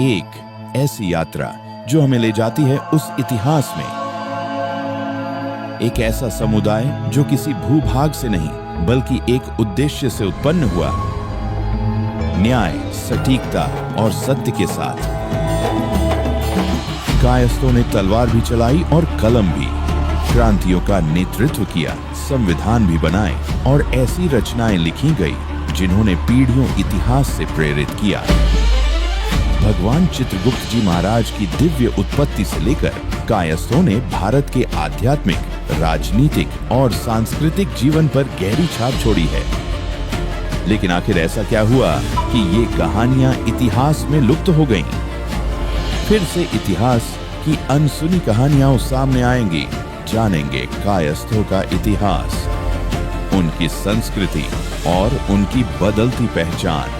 एक ऐसी यात्रा जो हमें ले जाती है उस इतिहास में, एक ऐसा समुदाय जो किसी भूभाग से नहीं बल्कि एक उद्देश्य से उत्पन्न हुआ, न्याय, सटीकता और सत्य के साथ। कायस्थों ने तलवार भी चलाई और कलम भी, क्रांतियों का नेतृत्व किया, संविधान भी बनाए और ऐसी रचनाएं लिखी गई जिन्होंने पीढ़ियों इतिहास से प्रेरित किया। भगवान चित्रगुप्त जी महाराज की दिव्य उत्पत्ति से लेकर कायस्थों ने भारत के आध्यात्मिक, राजनीतिक और सांस्कृतिक जीवन पर गहरी छाप छोड़ी है। लेकिन आखिर ऐसा क्या हुआ कि ये कहानियां इतिहास में लुप्त हो गईं? फिर से इतिहास की अनसुनी कहानियां सामने आएंगी। जानेंगे कायस्थों का इतिहास, उनकी संस्कृति और उनकी बदलती पहचान।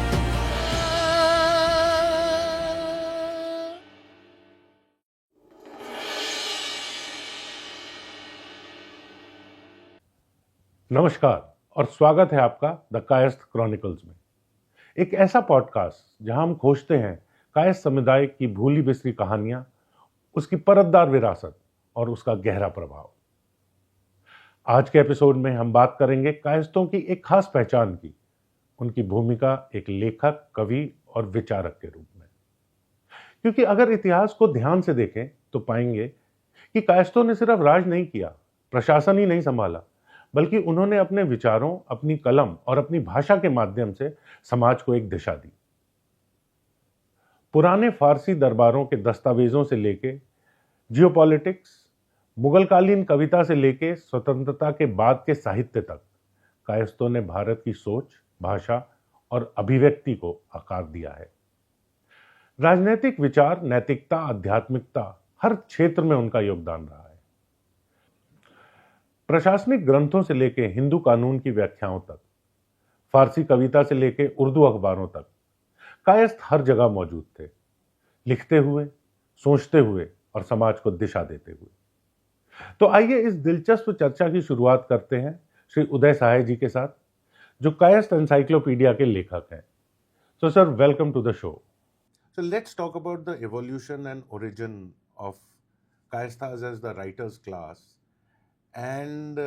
नमस्कार और स्वागत है आपका द कायस्थ क्रॉनिकल्स में, एक ऐसा पॉडकास्ट जहां हम खोजते हैं कायस्थ समुदाय की भूली बिसरी कहानियां, उसकी परतदार विरासत और उसका गहरा प्रभाव। आज के एपिसोड में हम बात करेंगे कायस्थों की एक खास पहचान की, उनकी भूमिका एक लेखक, कवि और विचारक के रूप में। क्योंकि अगर इतिहास को ध्यान से देखें तो पाएंगे कि कायस्थों ने सिर्फ राज नहीं किया, प्रशासन ही नहीं संभाला, बल्कि उन्होंने अपने विचारों, अपनी कलम और अपनी भाषा के माध्यम से समाज को एक दिशा दी। पुराने फारसी दरबारों के दस्तावेजों से लेके जियोपॉलिटिक्स, मुगलकालीन कविता से लेके स्वतंत्रता के बाद के साहित्य तक, कायस्थों ने भारत की सोच, भाषा और अभिव्यक्ति को आकार दिया है। राजनीतिक विचार, नैतिकता, आध्यात्मिकता, हर क्षेत्र में उनका योगदान रहा है। प्रशासनिक ग्रंथों से लेकर हिंदू कानून की व्याख्याओं तक, फारसी कविता से लेकर उर्दू अखबारों तक, कायस्थ हर जगह मौजूद थे, लिखते हुए, सोचते हुए और समाज को दिशा देते हुए। तो आइए इस दिलचस्प चर्चा की शुरुआत करते हैं श्री उदय सहाय जी के साथ, जो कायस्थ एनसाइक्लोपीडिया के लेखक हैं। So sir, welcome to the show. So let's talk about the evolution and origin of Kayasthas as the writers class and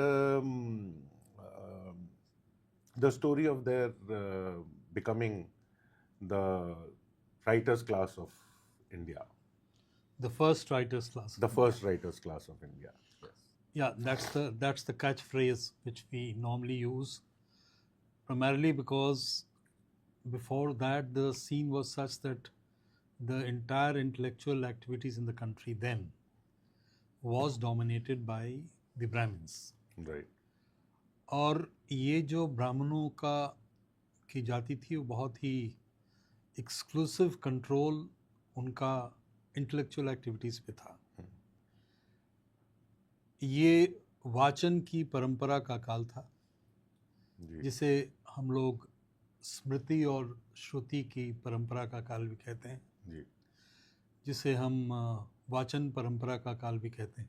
the story of their becoming the writers class of India. The first writers class. The first writers class of India. Yes. Yeah, that's the catchphrase which we normally use, primarily because before that the scene was such that the entire intellectual activities in the country then was dominated by the Brahmins. Right. और ये जो ब्राह्मणों की जाति थी वो बहुत ही exclusive control उनका इंटेलेक्चुअल एक्टिविटीज़ पे था। ये वाचन की परंपरा का काल था, जिसे हम लोग स्मृति और श्रुति की परंपरा का काल भी कहते हैं, जिसे हम वाचन परंपरा का काल भी कहते हैं।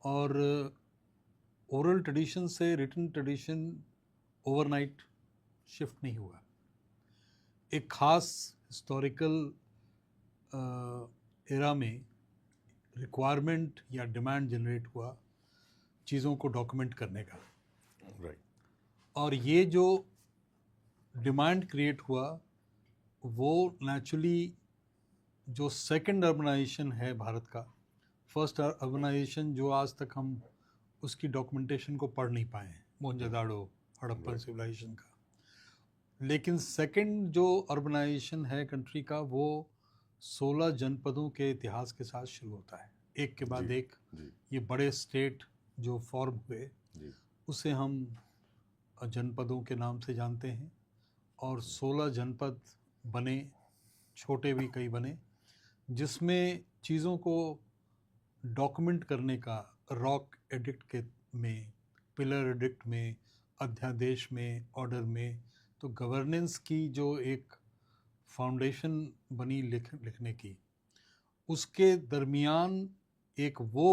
और ओरल ट्रेडिशन से रिटन ट्रेडिशन ओवरनाइट शिफ्ट नहीं हुआ। एक खास हिस्टोरिकल एरा में रिक्वायरमेंट या डिमांड जनरेट हुआ चीज़ों को डॉक्यूमेंट करने का। Right. और ये जो डिमांड क्रिएट हुआ वो नेचुरली जो सेकंड अर्बनाइजेशन है भारत का, फर्स्ट अर्बनाइजेशन जो आज तक हम उसकी डॉक्यूमेंटेशन को पढ़ नहीं पाए हैं, मोहनजोदाड़ो, हड़प्पन सिविलाइजेशन का। लेकिन सेकंड जो अर्बनाइजेशन है कंट्री का, वो 16 जनपदों के इतिहास के साथ शुरू होता है, एक के बाद एक। ये बड़े स्टेट जो फॉर्म हुए उसे हम जनपदों के नाम से जानते हैं। और 16 जनपद बने, छोटे भी कई बने, जिसमें चीज़ों को डॉक्यूमेंट करने का रॉक एडिक्ट के में, पिलर एडिक्ट में, अध्यादेश में, ऑर्डर में, तो गवर्नेंस की जो एक फाउंडेशन बनी लिखने की, उसके दरमियान एक वो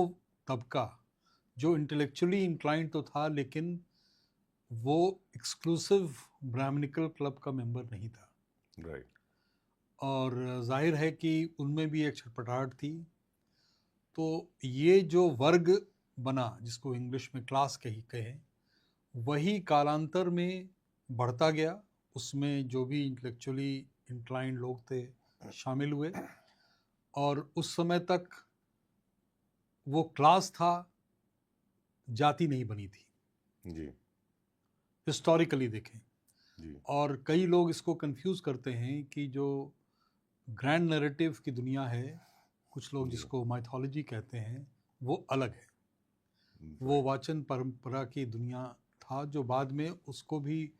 तबका जो इंटेलेक्चुअली इंक्लाइंड तो था, लेकिन वो एक्सक्लूसिव ब्राह्मणिकल क्लब का मेंबर नहीं था। Right. और जाहिर है कि उनमें भी एक छटपटाहट थी। तो ये जो वर्ग बना, जिसको इंग्लिश में क्लास कहें, वही कालांतर में बढ़ता गया। उसमें जो भी इंटेलेक्चुअली इंक्लाइंड लोग थे शामिल हुए, और उस समय तक वो क्लास था, जाति नहीं बनी थी जी हिस्टोरिकली देखें। जी और कई लोग इसको कंफ्यूज करते हैं कि जो ग्रैंड नैरेटिव की दुनिया है, कुछ लोग जी। जिसको माइथोलॉजी कहते हैं, वो अलग है। वो वाचन परंपरा की दुनिया था, जो बाद में उसको भी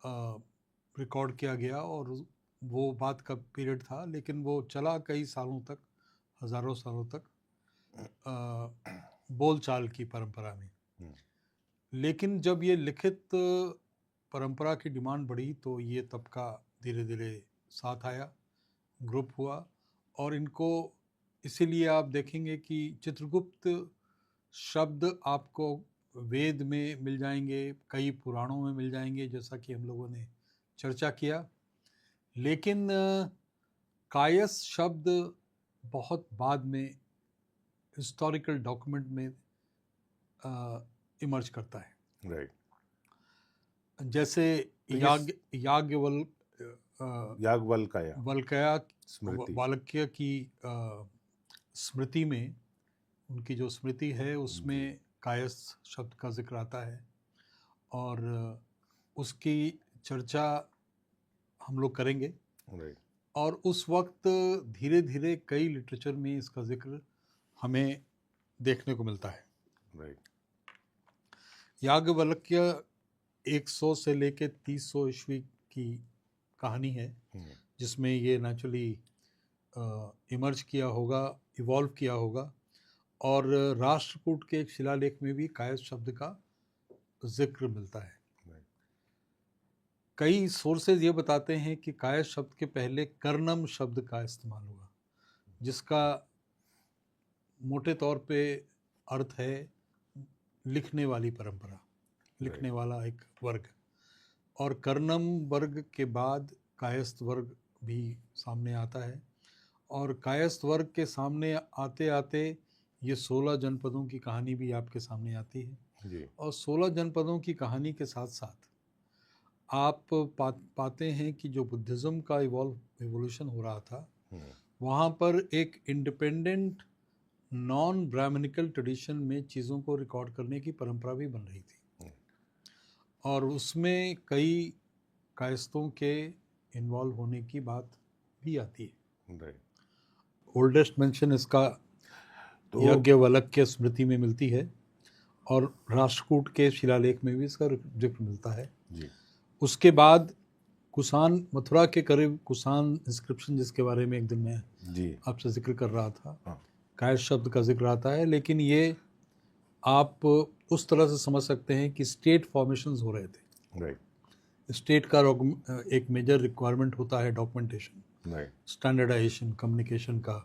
रिकॉर्ड किया गया, और वो बात का पीरियड था, लेकिन वो चला कई सालों तक, हजारों सालों तक बोलचाल की परंपरा में। लेकिन जब ये लिखित परंपरा की डिमांड बढ़ी, तो ये तबका धीरे धीरे साथ आया, ग्रुप हुआ। और इनको इसीलिए आप देखेंगे कि चित्रगुप्त शब्द आपको वेद में मिल जाएंगे, कई पुराणों में मिल जाएंगे, जैसा कि हम लोगों ने चर्चा किया। लेकिन कायस शब्द बहुत बाद में हिस्टोरिकल डॉक्यूमेंट में इमर्ज करता है। राइट। जैसे याज्ञवल्क्य स्मृति, वाल्क्य की स्मृति में, उनकी जो स्मृति है उसमें कायस शब्द का जिक्र आता है, और उसकी चर्चा हम लोग करेंगे। राइट। और उस वक्त धीरे धीरे कई लिटरेचर में इसका जिक्र हमें देखने को मिलता है। राइट। याज्ञवल्क्य 100 से लेके 300 ईस्वी की कहानी है, जिसमें ये नेचुरली इमर्ज किया होगा, इवॉल्व किया होगा। और राष्ट्रकूट के एक शिलालेख में भी कायस शब्द का जिक्र मिलता है। कई सोर्सेज ये बताते हैं कि कायस शब्द के पहले कर्णम शब्द का इस्तेमाल हुआ, जिसका मोटे तौर पे अर्थ है लिखने वाली परंपरा, लिखने वाला एक वर्ग। और कर्णम वर्ग के बाद कायस्थ वर्ग भी सामने आता है, और कायस्थ वर्ग के सामने आते आते ये 16 जनपदों की कहानी भी आपके सामने आती है जी। और 16 जनपदों की कहानी के साथ साथ आप पाते हैं कि जो बुद्धिज़्म का इवोल्यूशन हो रहा था, वहाँ पर एक इंडिपेंडेंट नॉन ब्राह्मणिकल ट्रेडिशन में चीज़ों को रिकॉर्ड करने की परंपरा भी बन रही थी, और उसमें कई कायस्तों के इन्वॉल्व होने की बात भी आती है। ओल्डेस्ट मेंशन इसका तो याज्ञवल्क्य स्मृति में मिलती है, और राष्ट्रकूट के शिलालेख में भी इसका जिक्र मिलता है जी। उसके बाद कुषाण, मथुरा के करीब कुषाण इंस्क्रिप्शन, जिसके बारे में एक दिन मैं आपसे जिक्र कर रहा था, कायस शब्द का जिक्र आता है। लेकिन ये आप उस तरह से समझ सकते हैं कि स्टेट फॉर्मेशंस हो रहे थे। स्टेट का एक मेजर रिक्वायरमेंट होता है डॉक्यूमेंटेशन, स्टैंडर्डाइजेशन, कम्युनिकेशन का,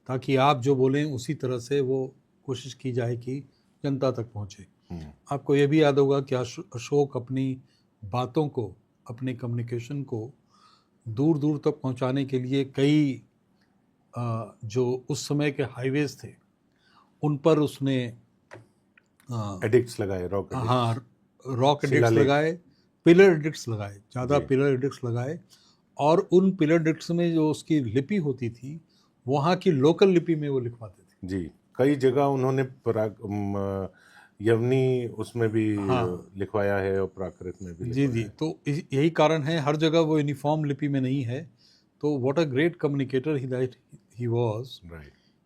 ताकि आप जो बोलें उसी तरह से वो कोशिश की जाए कि जनता तक पहुँचे। आपको ये भी याद होगा कि अशोक अपनी बातों को, अपने कम्युनिकेशन को दूर दूर तक पहुंचाने के लिए कई जो उस समय के हाईवेज थे उन पर उसने एडिक्ट्स लगाए, रॉक एडिक्ट्स लगाए, पिलर एडिक्ट्स लगाए, ज़्यादा पिलर एडिक्ट्स लगाए। और उन पिलर एडिक्ट्स में जो उसकी लिपि होती थी, वहाँ की लोकल लिपि में वो लिखवाते थे। जी, कई जगह उन्होंने यवनी उसमें भी लिखवाया है और प्राकृत में भी। जी। तो यही कारण है, हर जगह वो यूनिफॉर्म लिपि में नहीं है। तो what a great communicator he was.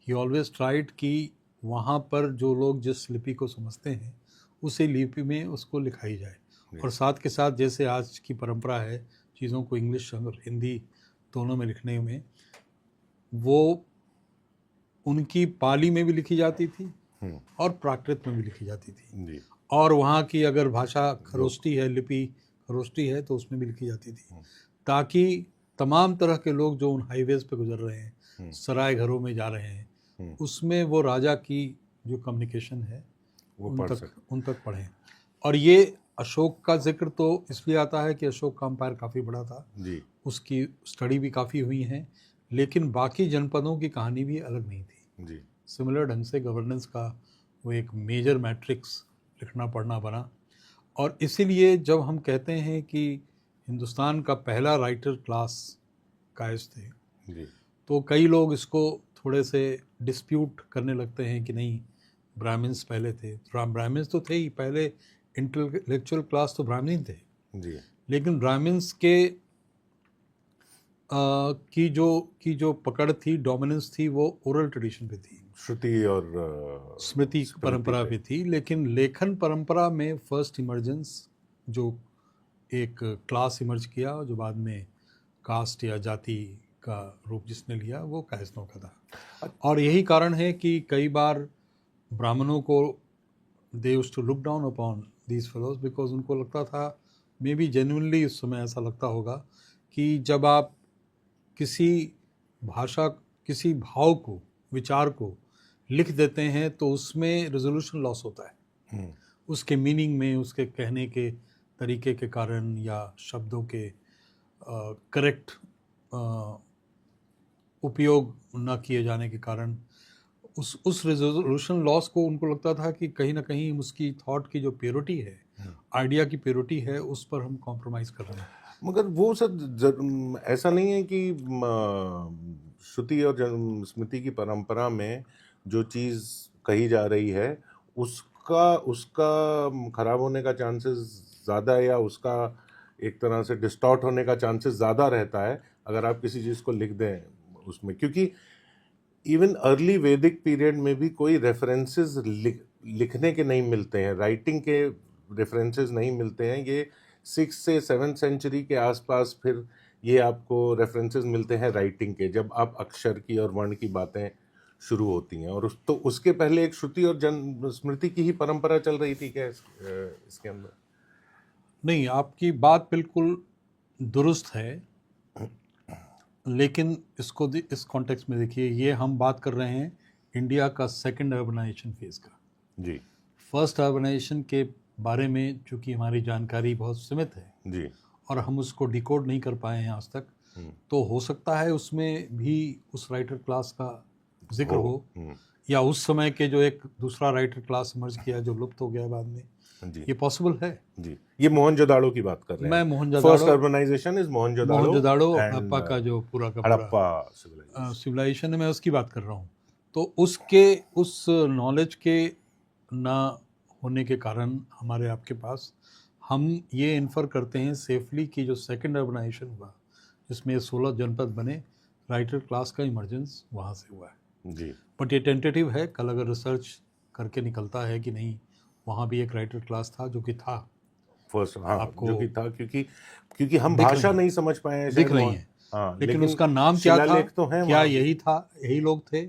He always tried कि वहाँ पर जो लोग जिस लिपि को समझते हैं उसी लिपि में उसको लिखाई जाए। और साथ के साथ जैसे आज की परंपरा है चीज़ों को इंग्लिश और हिंदी दोनों में लिखने में, वो उनकी पाली में भी लिखी जाती थी और प्राकृत में भी लिखी जाती थी जी। और वहाँ की अगर भाषा खरोष्टी है, लिपि खरोष्टी है, तो उसमें भी लिखी जाती थी, ताकि तमाम तरह के लोग जो उन हाईवेज पे गुजर रहे हैं, सराय घरों में जा रहे हैं, उसमें वो राजा की जो कम्युनिकेशन है उन तक पढ़ें। और ये अशोक का जिक्र तो इसलिए आता है कि अशोक का अंपायर काफ़ी बड़ा था, जी उसकी स्टडी भी काफ़ी हुई है, लेकिन बाकी जनपदों की कहानी भी अलग नहीं थी। जी सिमिलर ढंग से गवर्नेंस का वो एक मेजर मैट्रिक्स लिखना पढ़ना बना, और इसीलिए जब हम कहते हैं कि हिंदुस्तान का पहला राइटर क्लास कायस्थ थे, जी तो कई लोग इसको थोड़े से डिस्प्यूट करने लगते हैं कि नहीं, ब्राह्मण्स पहले थे। ब्राह्मण्स तो थे ही पहले, इंटेलेक्चुअल क्लास तो ब्राह्मण थे, जी लेकिन ब्राह्मण्स के की जो पकड़ थी, डोमिनेंस थी, वो ओरल ट्रेडिशन पे थी, श्रुति और स्मृति परंपरा पे थी। लेकिन लेखन परंपरा में फर्स्ट इमर्जेंस जो एक क्लास इमर्ज किया, जो बाद में कास्ट या जाति का रूप जिसने लिया, वो कायस्थों का था। और यही कारण है कि कई बार ब्राह्मणों को they used to look down upon these fellows, because उनको लगता था, मे बी जेन्युइनली उस समय ऐसा लगता होगा, कि जब आप किसी भाषा, किसी भाव को, विचार को लिख देते हैं तो उसमें रेजोल्यूशन लॉस होता है, उसके मीनिंग में, उसके कहने के तरीके के कारण या शब्दों के करेक्ट उपयोग न किए जाने के कारण उस रेजोल्यूशन लॉस को उनको लगता था कि कहीं ना कहीं उसकी थॉट की जो प्योरिटी है, आइडिया की प्योरिटी है, उस पर हम कॉम्प्रोमाइज़ कर रहे हैं। मगर वो सब ऐसा नहीं है कि श्रुति और स्मृति की परंपरा में जो चीज़ कही जा रही है उसका खराब होने का चांसेस ज़्यादा है, या उसका एक तरह से डिस्टॉर्ट होने का चांसेस ज़्यादा रहता है अगर आप किसी चीज़ को लिख दें उसमें, क्योंकि इवन अर्ली वैदिक पीरियड में भी कोई रेफरेंसेस लिखने के नहीं मिलते हैं, राइटिंग के रेफरेंसेस नहीं मिलते हैं। ये 6th से 7th सेंचुरी के आसपास फिर ये आपको रेफरेंसेस मिलते हैं राइटिंग के, जब आप अक्षर की और वर्ण की बातें शुरू होती हैं। और तो उसके पहले एक श्रुति और स्मृति की ही परंपरा चल रही थी क्या इसके अंदर? नहीं, आपकी बात बिल्कुल दुरुस्त है, लेकिन इसको इस कॉन्टेक्स्ट में देखिए, ये हम बात कर रहे हैं इंडिया का सेकंड अर्बनाइजेशन फेज का। जी फर्स्ट अर्बनाइजेशन के बारे में चूंकि हमारी जानकारी बहुत सीमित है जी, और हम उसको डिकोड नहीं कर पाए हैं आज तक, तो हो सकता है उसमें भी उस राइटर क्लास का जिक्र हो, या उस समय के जो एक दूसरा राइटर क्लास इमर्ज किया जो लुप्त हो गया बाद में, जी ये पॉसिबल है। जी, ये मोहनजोदाड़ो की बात कर रहे हैं। मैं Mohenjodaro, first urbanization is Mohenjodaro, Harappa का जो पूरा का हड़प्पा सिविलाइजेशन है, मैं उसकी बात कर रहा हूँ। तो उसके उस नॉलेज के ना होने के कारण हमारे आपके पास हम ये इन्फर करते हैं सेफली कि जो सेकंड अर्बनाइजेशन हुआ, जिसमें 16 जनपद बने, राइटर क्लास का इमर्जेंस वहाँ से हुआ है जी। बट ये टेंटेटिव है। कल अगर रिसर्च करके निकलता है कि नहीं वहाँ भी एक राइटर क्लास था, जो कि था फर्स्ट, हाँ, आपको जो कि था, क्योंकि हम भाषा नहीं समझ पाए हैं, दिख रही है, हाँ, लेकिन उसका नाम क्या था, तो है, क्या यही था, यही लोग थे,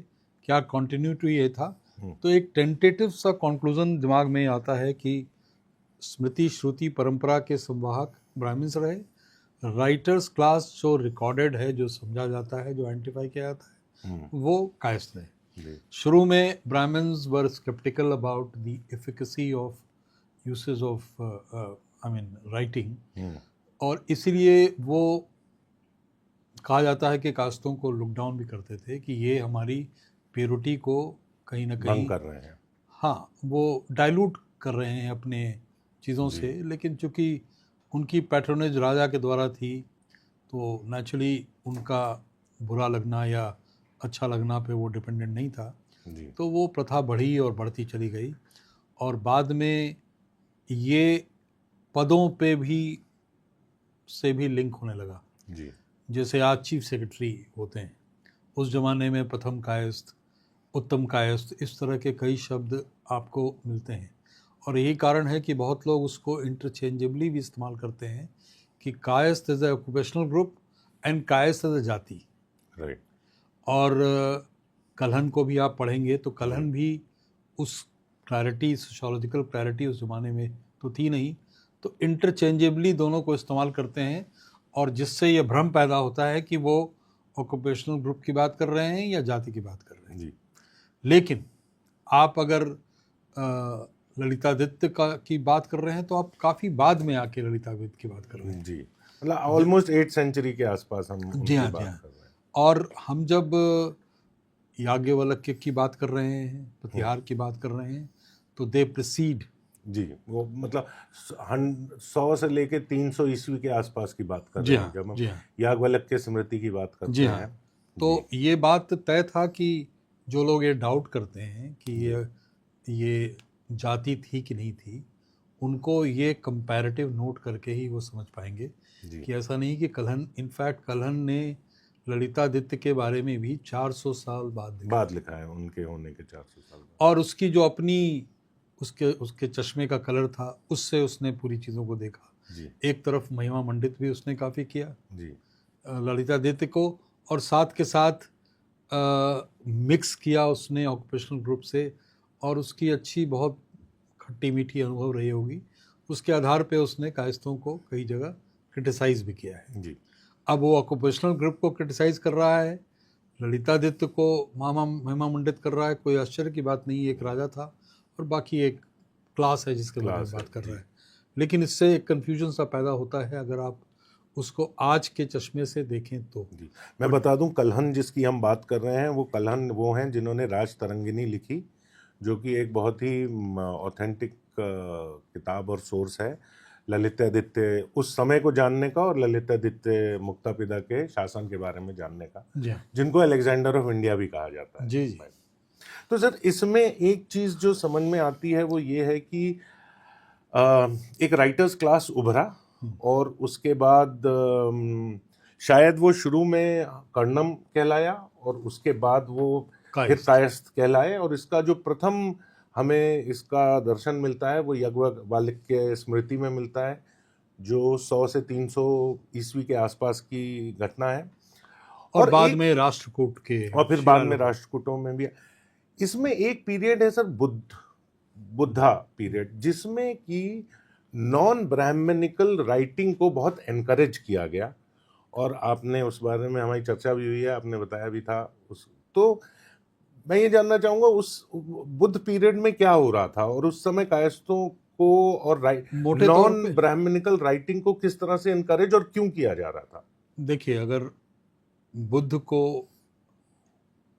क्या कंटिन्यूटी ये था। तो एक टेंटेटिव सा कंक्लूजन दिमाग में आता है कि स्मृति श्रुति परंपरा के संवाहक ब्राह्मण्स रहे, राइटर्स क्लास जो रिकॉर्डेड है, जो समझा जाता है, जो आइडेंटिफाई किया जाता है, वो कायस्थ है। शुरू में Brahmans were sceptical about the efficacy of usage of writing, और इसीलिए वो कहा जाता है कि कास्तों को लुक डाउन भी करते थे कि ये हमारी प्योरिटी को कहीं ना कहीं कर रहे हैं, हाँ, वो डाइल्यूट कर रहे हैं अपने चीज़ों से। लेकिन चूँकि उनकी पैट्रोनेज राजा के द्वारा थी, तो नेचुरली उनका बुरा लगना या अच्छा लगना पे वो डिपेंडेंट नहीं था जी। तो वो प्रथा बढ़ी और बढ़ती चली गई, और बाद में ये पदों पे भी से भी लिंक होने लगा जी। जैसे आज चीफ सेक्रेटरी होते हैं, उस ज़माने में प्रथम कायस्थ, उत्तम कायस्थ, इस तरह के कई शब्द आपको मिलते हैं। और यही कारण है कि बहुत लोग उसको इंटरचेंजेबली भी इस्तेमाल करते हैं कि Kayastha as a occupational group and Kayastha as a जाति। राइट। और कलहन को भी आप पढ़ेंगे तो कलहन भी उस क्लैरिटी, सोशोलॉजिकल क्लैरिटी उस ज़माने में तो थी नहीं, तो इंटरचेंजेबली दोनों को इस्तेमाल करते हैं, और जिससे ये भ्रम पैदा होता है कि वो ऑक्यूपेशनल ग्रुप की बात कर रहे हैं या जाति की बात कर रहे हैं। जी। लेकिन आप अगर ललितादित्य की बात कर रहे हैं तो आप काफ़ी बाद में आके ललितादित्य की बात कर रहे हैं। जी, मतलब ऑलमोस्ट 8th सेंचुरी के आसपास हम जी उनकी हाँ, बात जी हाँ। कर रहे हैं। और हम जब याज्ञवल्क्य की बात कर रहे हैं, प्रतिहार की बात कर रहे हैं, तो दे प्रिसीड। जी, वो मतलब 100 से लेके 300 ईस्वी के आसपास की बात कर जी रहे हैं हाँ, जब हम जी हाँ, याज्ञवल्क्य स्मृति की बात करते जी हाँ। हैं। तो ये बात तय था कि जो लोग ये डाउट करते हैं कि ये जाति थी कि नहीं थी, उनको ये कंपैरेटिव नोट करके ही वो समझ पाएंगे जी, कि ऐसा नहीं कि कल्हण, इनफैक्ट कल्हण ने ललितादित्य के बारे में भी 400 साल बाद लिखा। बाद लिखा है उनके होने के 400 साल बाद। और उसकी जो अपनी उसके चश्मे का कलर था, उससे उसने पूरी चीज़ों को देखा। जी, एक तरफ महिमा मंडित भी उसने काफ़ी किया जी, ललितादित्य को, और साथ के साथ मिक्स किया उसने ऑक्यूपेशनल ग्रुप से, और उसकी अच्छी बहुत खट्टी मीठी अनुभव रही होगी, उसके आधार पे उसने कायस्थों को कई जगह क्रिटिसाइज भी किया है। जी, अब वो ऑक्यूपेशनल ग्रुप को क्रिटिसाइज कर रहा है, ललितादित्य को महिमा मंडित कर रहा है, कोई आश्चर्य की बात नहीं। एक राजा था और बाकी एक क्लास है जिसके बारे में क्लास है, बात कर जी। रहा है। लेकिन इससे एक कन्फ्यूजन सा पैदा होता है अगर आप उसको आज के चश्मे से देखें तो। जी, मैं बता दूं, कल्हण जिसकी हम बात कर रहे हैं वो कल्हण वो हैं जिन्होंने राज तरंगिनी लिखी, जो कि एक बहुत ही ऑथेंटिक किताब और सोर्स है ललितादित्य उस समय को जानने का और ललितादित्य मुक्तापिता के शासन के बारे में जानने का, जी हाँ, जिनको अलेक्जेंडर ऑफ इंडिया भी कहा जाता है। जी जी। तो सर, इसमें एक चीज जो समझ में आती है वो ये है कि एक राइटर्स क्लास उभरा, और उसके बाद शायद वो शुरू में कर्णम कहलाया और उसके बाद वो फिर कायस्थ। कायस्थ कहलाए, और इसका जो प्रथम हमें इसका दर्शन मिलता है वो याज्ञवल्क्य स्मृति में मिलता है, जो 100 से 300 ईस्वी के आसपास की घटना है। और बाद एक- में राष्ट्रकूट के, और फिर बाद में राष्ट्रकूटों में भी। इसमें एक पीरियड है सर, बुद्धा पीरियड, जिसमें कि नॉन ब्राह्मणिकल राइटिंग को बहुत एनकरेज किया गया, और आपने उस बारे में हमारी चर्चा भी हुई है, आपने बताया भी था उस। तो मैं ये जानना चाहूंगा उस बुद्ध पीरियड में क्या हो रहा था, और उस समय कायस्थों को और मोटे तौर नॉन पे ब्राह्मणिकल राइटिंग को किस तरह से एनकरेज और क्यों किया जा रहा था। देखिए, अगर बुद्ध को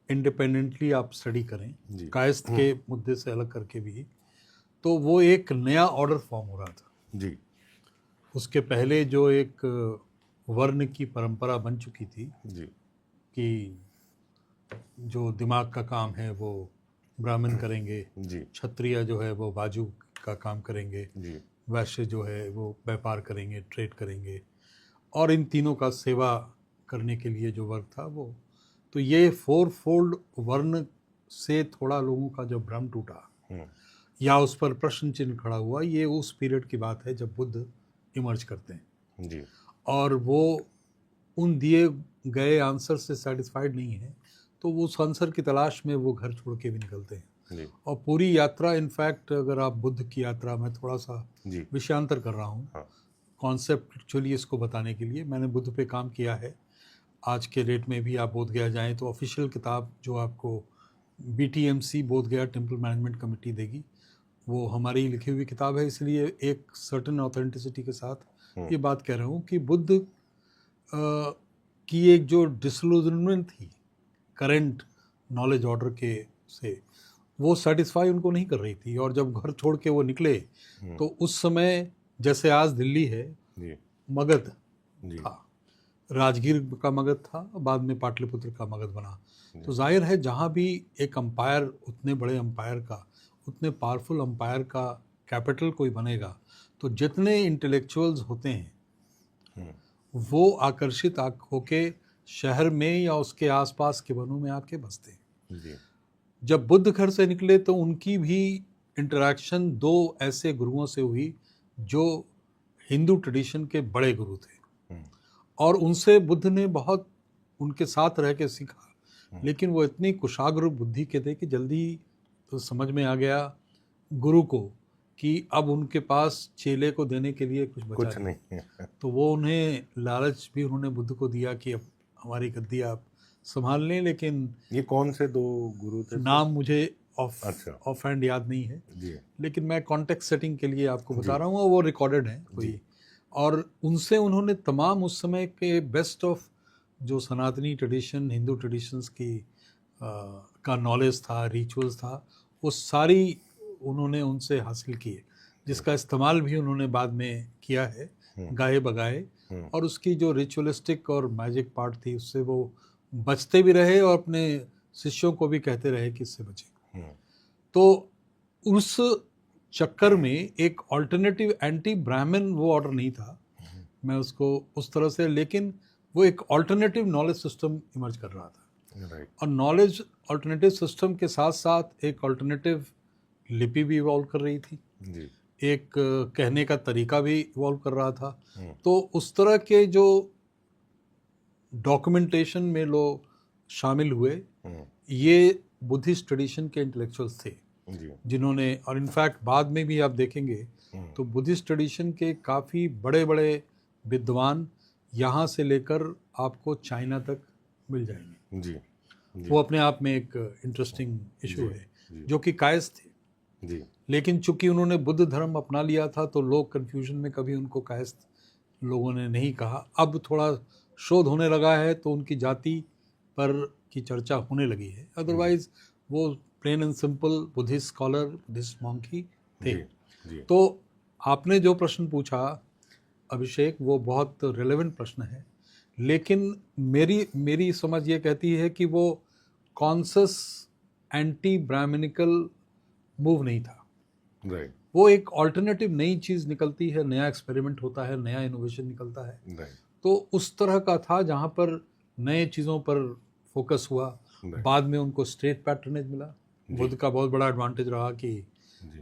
इंडिपेंडेंटली आप स्टडी करें, जी, कायस्थ के मुद्दे से अलग करके भी, तो वो एक नया ऑर्डर फॉर्म हो रहा था। जी, उसके पहले जो एक वर्ण की परंपरा बन चुकी थी जी, कि जो दिमाग का काम है वो ब्राह्मण करेंगे, जी, क्षत्रिय जो है वो बाजू का काम करेंगे, जी, वैश्य जो है वो व्यापार करेंगे, ट्रेड करेंगे, और इन तीनों का सेवा करने के लिए जो वर्ग था वो, तो ये 4-फोल्ड वर्ण से थोड़ा लोगों का जो भ्रम टूटा या उस पर प्रश्न चिन्ह खड़ा हुआ, ये उस पीरियड की बात है जब बुद्ध इमर्ज करते हैं। जी, और वो उन दिए गए आंसर से सेटिस्फाइड नहीं है, तो वो उस आंसर की तलाश में वो घर छोड़ के भी निकलते हैं। जी, और पूरी यात्रा, इनफैक्ट अगर आप बुद्ध की यात्रा में थोड़ा सा जी, विषयांतर कर रहा हूँ, हाँ, कॉन्सेप्चुअली इसको बताने के लिए, मैंने बुद्ध पे काम किया है। आज के डेट में भी आप बोधगया जाएं तो ऑफिशियल किताब जो आपको BTMC Bodhgaya temple management committee देगी, वो हमारी लिखी हुई किताब है, इसलिए एक सर्टन ऑथेंटिसिटी के साथ ये बात कह रहा हूँ कि बुद्ध की एक जो डिसइल्यूजनमेंट थी करंट नॉलेज ऑर्डर के से, वो सेटिस्फाई उनको नहीं कर रही थी। और जब घर छोड़ के वो निकले तो उस समय जैसे आज दिल्ली है, जी, मगध जी, था, राजगीर का मगध था, बाद में पाटलिपुत्र का मगध बना। तो जाहिर है जहाँ भी एक अंपायर, उतने बड़े अंपायर का, उतने पावरफुल अंपायर का कैपिटल कोई बनेगा, तो जितने इंटेलेक्चुअल्स होते हैं वो आकर्षित होके शहर में या उसके आसपास के वनों में आके बसते हैं। जी, जब बुद्ध घर से निकले तो उनकी भी इंटरेक्शन 2 ऐसे गुरुओं से हुई जो हिंदू ट्रेडिशन के बड़े गुरु थे, और उनसे बुद्ध ने बहुत उनके साथ रह के सीखा। लेकिन वो इतनी कुशाग्र बुद्धि के थे कि जल्दी तो समझ में आ गया गुरु को कि अब उनके पास चेले को देने के लिए कुछ बचा कुछ नहीं है। तो वो उन्हें लालच भी उन्होंने बुद्ध को दिया कि अब हमारी गद्दी आप संभाल लें। लेकिन ये कौन से 2 गुरु थे? नाम मुझे ऑफ अच्छा। ऑफ हैंड याद नहीं है, जी लेकिन मैं कॉन्टेक्स्ट सेटिंग के लिए आपको बता जी। रहा हूँ, और वो रिकॉर्डेड है कोई। जी। और उनसे उन्होंने तमाम उस समय के बेस्ट ऑफ जो सनातनी ट्रेडिशन, हिंदू ट्रेडिशंस की का नॉलेज था, रिचुअल्स था, वो सारी उन्होंने उनसे हासिल किए, जिसका इस्तेमाल भी उन्होंने बाद में किया है गाए बगाए। और उसकी जो रिचुअलिस्टिक और मैजिक पार्ट थी, उससे वो बचते भी रहे और अपने शिष्यों को भी कहते रहे कि इससे बचें। तो उस चक्कर में एक ऑल्टरनेटिव एंटी ब्राह्मण वो ऑर्डर नहीं था, मैं उसको उस तरह से, लेकिन वो एक ऑल्टरनेटिव नॉलेज सिस्टम इमर्ज कर रहा था। राइट। और नॉलेज ऑल्टरनेटिव सिस्टम के साथ साथ एक ऑल्टरनेटिव लिपि भी इवॉल्व कर रही थी, जी एक कहने का तरीका भी इवॉल्व कर रहा था। तो उस तरह के जो डॉक्यूमेंटेशन में लोग शामिल हुए, ये बुद्धिस्ट ट्रेडिशन के इंटेलेक्चुअल्स थे जी जिन्होंने, और इनफैक्ट बाद में भी आप देखेंगे तो बुद्धिस्ट ट्रेडिशन के काफ़ी बड़े बड़े विद्वान यहाँ से लेकर आपको चाइना तक मिल जाएंगे। जी वो अपने आप में एक इंटरेस्टिंग इशू है, जो कि कायस्थ थे। जी लेकिन चूंकि उन्होंने बुद्ध धर्म अपना लिया था, तो लोग कन्फ्यूजन में कभी उनको कायस्थ लोगों ने नहीं कहा। अब थोड़ा शोध होने लगा है तो उनकी जाति पर की चर्चा होने लगी है, अदरवाइज वो plain and simple Buddhist scholar, Buddhist monk थे। जी तो आपने जो प्रश्न पूछा अभिषेक, वो बहुत रेलेवेंट प्रश्न है, लेकिन मेरी समझ ये कहती है कि वो कॉन्शस एंटी ब्राह्मणिकल मूव नहीं था। राइट वो एक ऑल्टरनेटिव नई चीज़ निकलती है, नया एक्सपेरिमेंट होता है, नया इनोवेशन निकलता है, राइट तो उस तरह का था जहाँ पर नए चीज़ों पर फोकस हुआ। बाद में उनको स्टेट पैट्रोनेज मिला। बुद्ध का बहुत बड़ा एडवांटेज रहा कि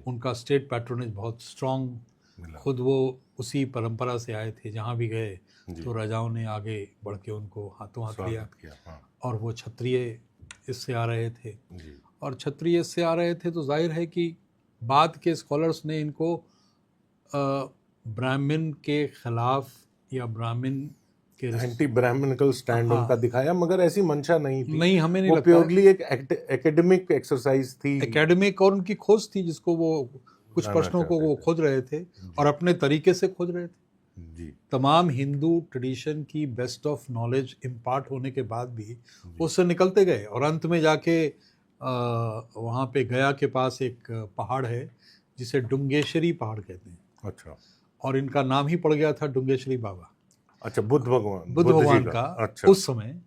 उनका स्टेट पैट्रोनेज बहुत स्ट्रांग, खुद वो उसी परंपरा से आए थे, जहाँ भी गए तो राजाओं ने आगे बढ़ के उनको हाथों हाथ लिया। और वो क्षत्रिय इससे आ रहे थे, और क्षत्रिय इससे आ रहे थे, तो जाहिर है कि बाद के स्कॉलर्स ने इनको ब्राह्मण के खिलाफ या ब्राह्मण के एंटी ब्राह्मणिकल स्टैंड उनका दिखाया, मगर ऐसी मंशा नहीं थी। नहीं, हमें नहीं वो लगता। प्योरली एक एकेडमिक एक्सरसाइज थी, एकेडमिक, और उनकी खोज थी जिसको वो कुछ प्रश्नों को वो खोज रहे थे और अपने तरीके से खोज रहे थे। जी तमाम हिंदू ट्रेडिशन की बेस्ट ऑफ नॉलेज इम्पार्ट होने के बाद भी उससे निकलते गए, और अंत में जाके वहाँ पे गया के पास एक पहाड़ है जिसे डुंगेश्वरी पहाड़ कहते हैं। अच्छा। और इनका नाम ही पड़ गया था डुंगेश्वरी बाबा। अच्छा, बुद्ध भगवान भगवान का अच्छा। उस समय।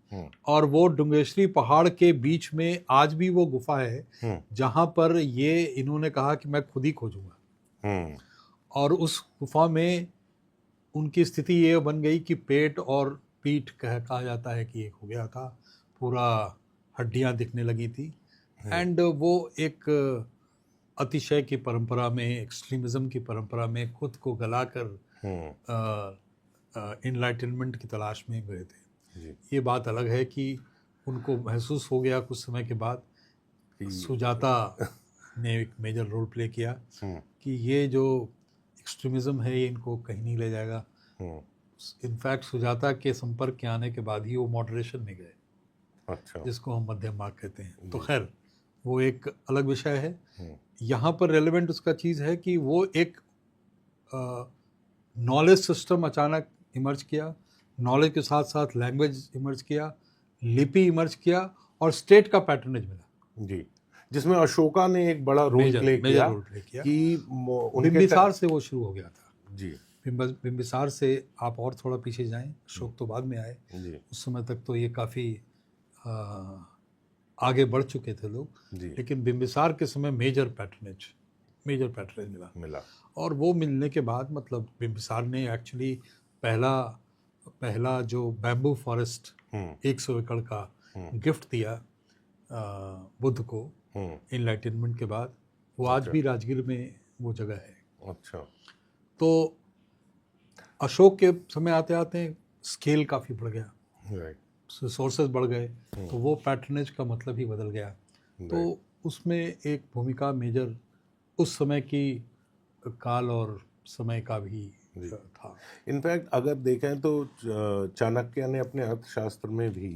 और वो डुंगेश्वरी पहाड़ के बीच में आज भी वो गुफा है जहाँ पर ये इन्होंने कहा कि मैं खुद ही खोजूंगा। और उस गुफा में उनकी स्थिति ये बन गई कि पेट और पीठ कहा जाता है कि एक हो गया था, पूरा हड्डियां दिखने लगी थी। एंड वो एक अतिशय की परंपरा में, एक्सट्रीमिज्म की परंपरा में खुद को गलाकर इनलाइटनमेंट की तलाश में गए थे। ये बात अलग है कि उनको महसूस हो गया कुछ समय के बाद, सुजाता ने एक मेजर रोल प्ले किया कि ये जो एक्सट्रीमिज्म है ये इनको कहीं नहीं ले जाएगा। इनफैक्ट सुजाता के संपर्क के आने के बाद ही वो मॉडरेशन में गए। अच्छा। जिसको हम मध्यम मार्ग कहते हैं। तो खैर वो एक अलग विषय है। यहाँ पर रेलेवेंट उसका चीज़ है कि वो एक नॉलेज सिस्टम अचानक इमर्ज किया, नॉलेज के साथ साथ लैंग्वेज इमर्ज किया, लिपि इमर्ज किया, और स्टेट का पैटर्नेज मिला जी, जिसमें अशोका ने एक बड़ा रोल प्ले किया कि बिंबिसार से वो शुरू हो गया था। जी, बिंबिसार से आप और थोड़ा पीछे जाएं, अशोक तो बाद में आए। उस समय तक तो ये काफ़ी आगे बढ़ चुके थे लोग, लेकिन बिंबिसार के समय मेजर पैटर्नेज मिला। और वो मिलने के बाद मतलब बिंबिसार ने एक्चुअली पहला जो बैम्बू फॉरेस्ट 100 एकड़ का गिफ्ट दिया बुद्ध को इनलाइटनमेंट के बाद, वो आज भी राजगीर में वो जगह है। अच्छा। तो अशोक के समय आते आते स्केल काफ़ी बढ़ गया, रिसोर्सेज बढ़ गए, तो वो पैटर्नेज का मतलब ही बदल गया। तो उसमें एक भूमिका मेजर उस समय की काल और समय का भी था। इनफैक्ट अगर देखें तो चाणक्य ने अपने अर्थशास्त्र में भी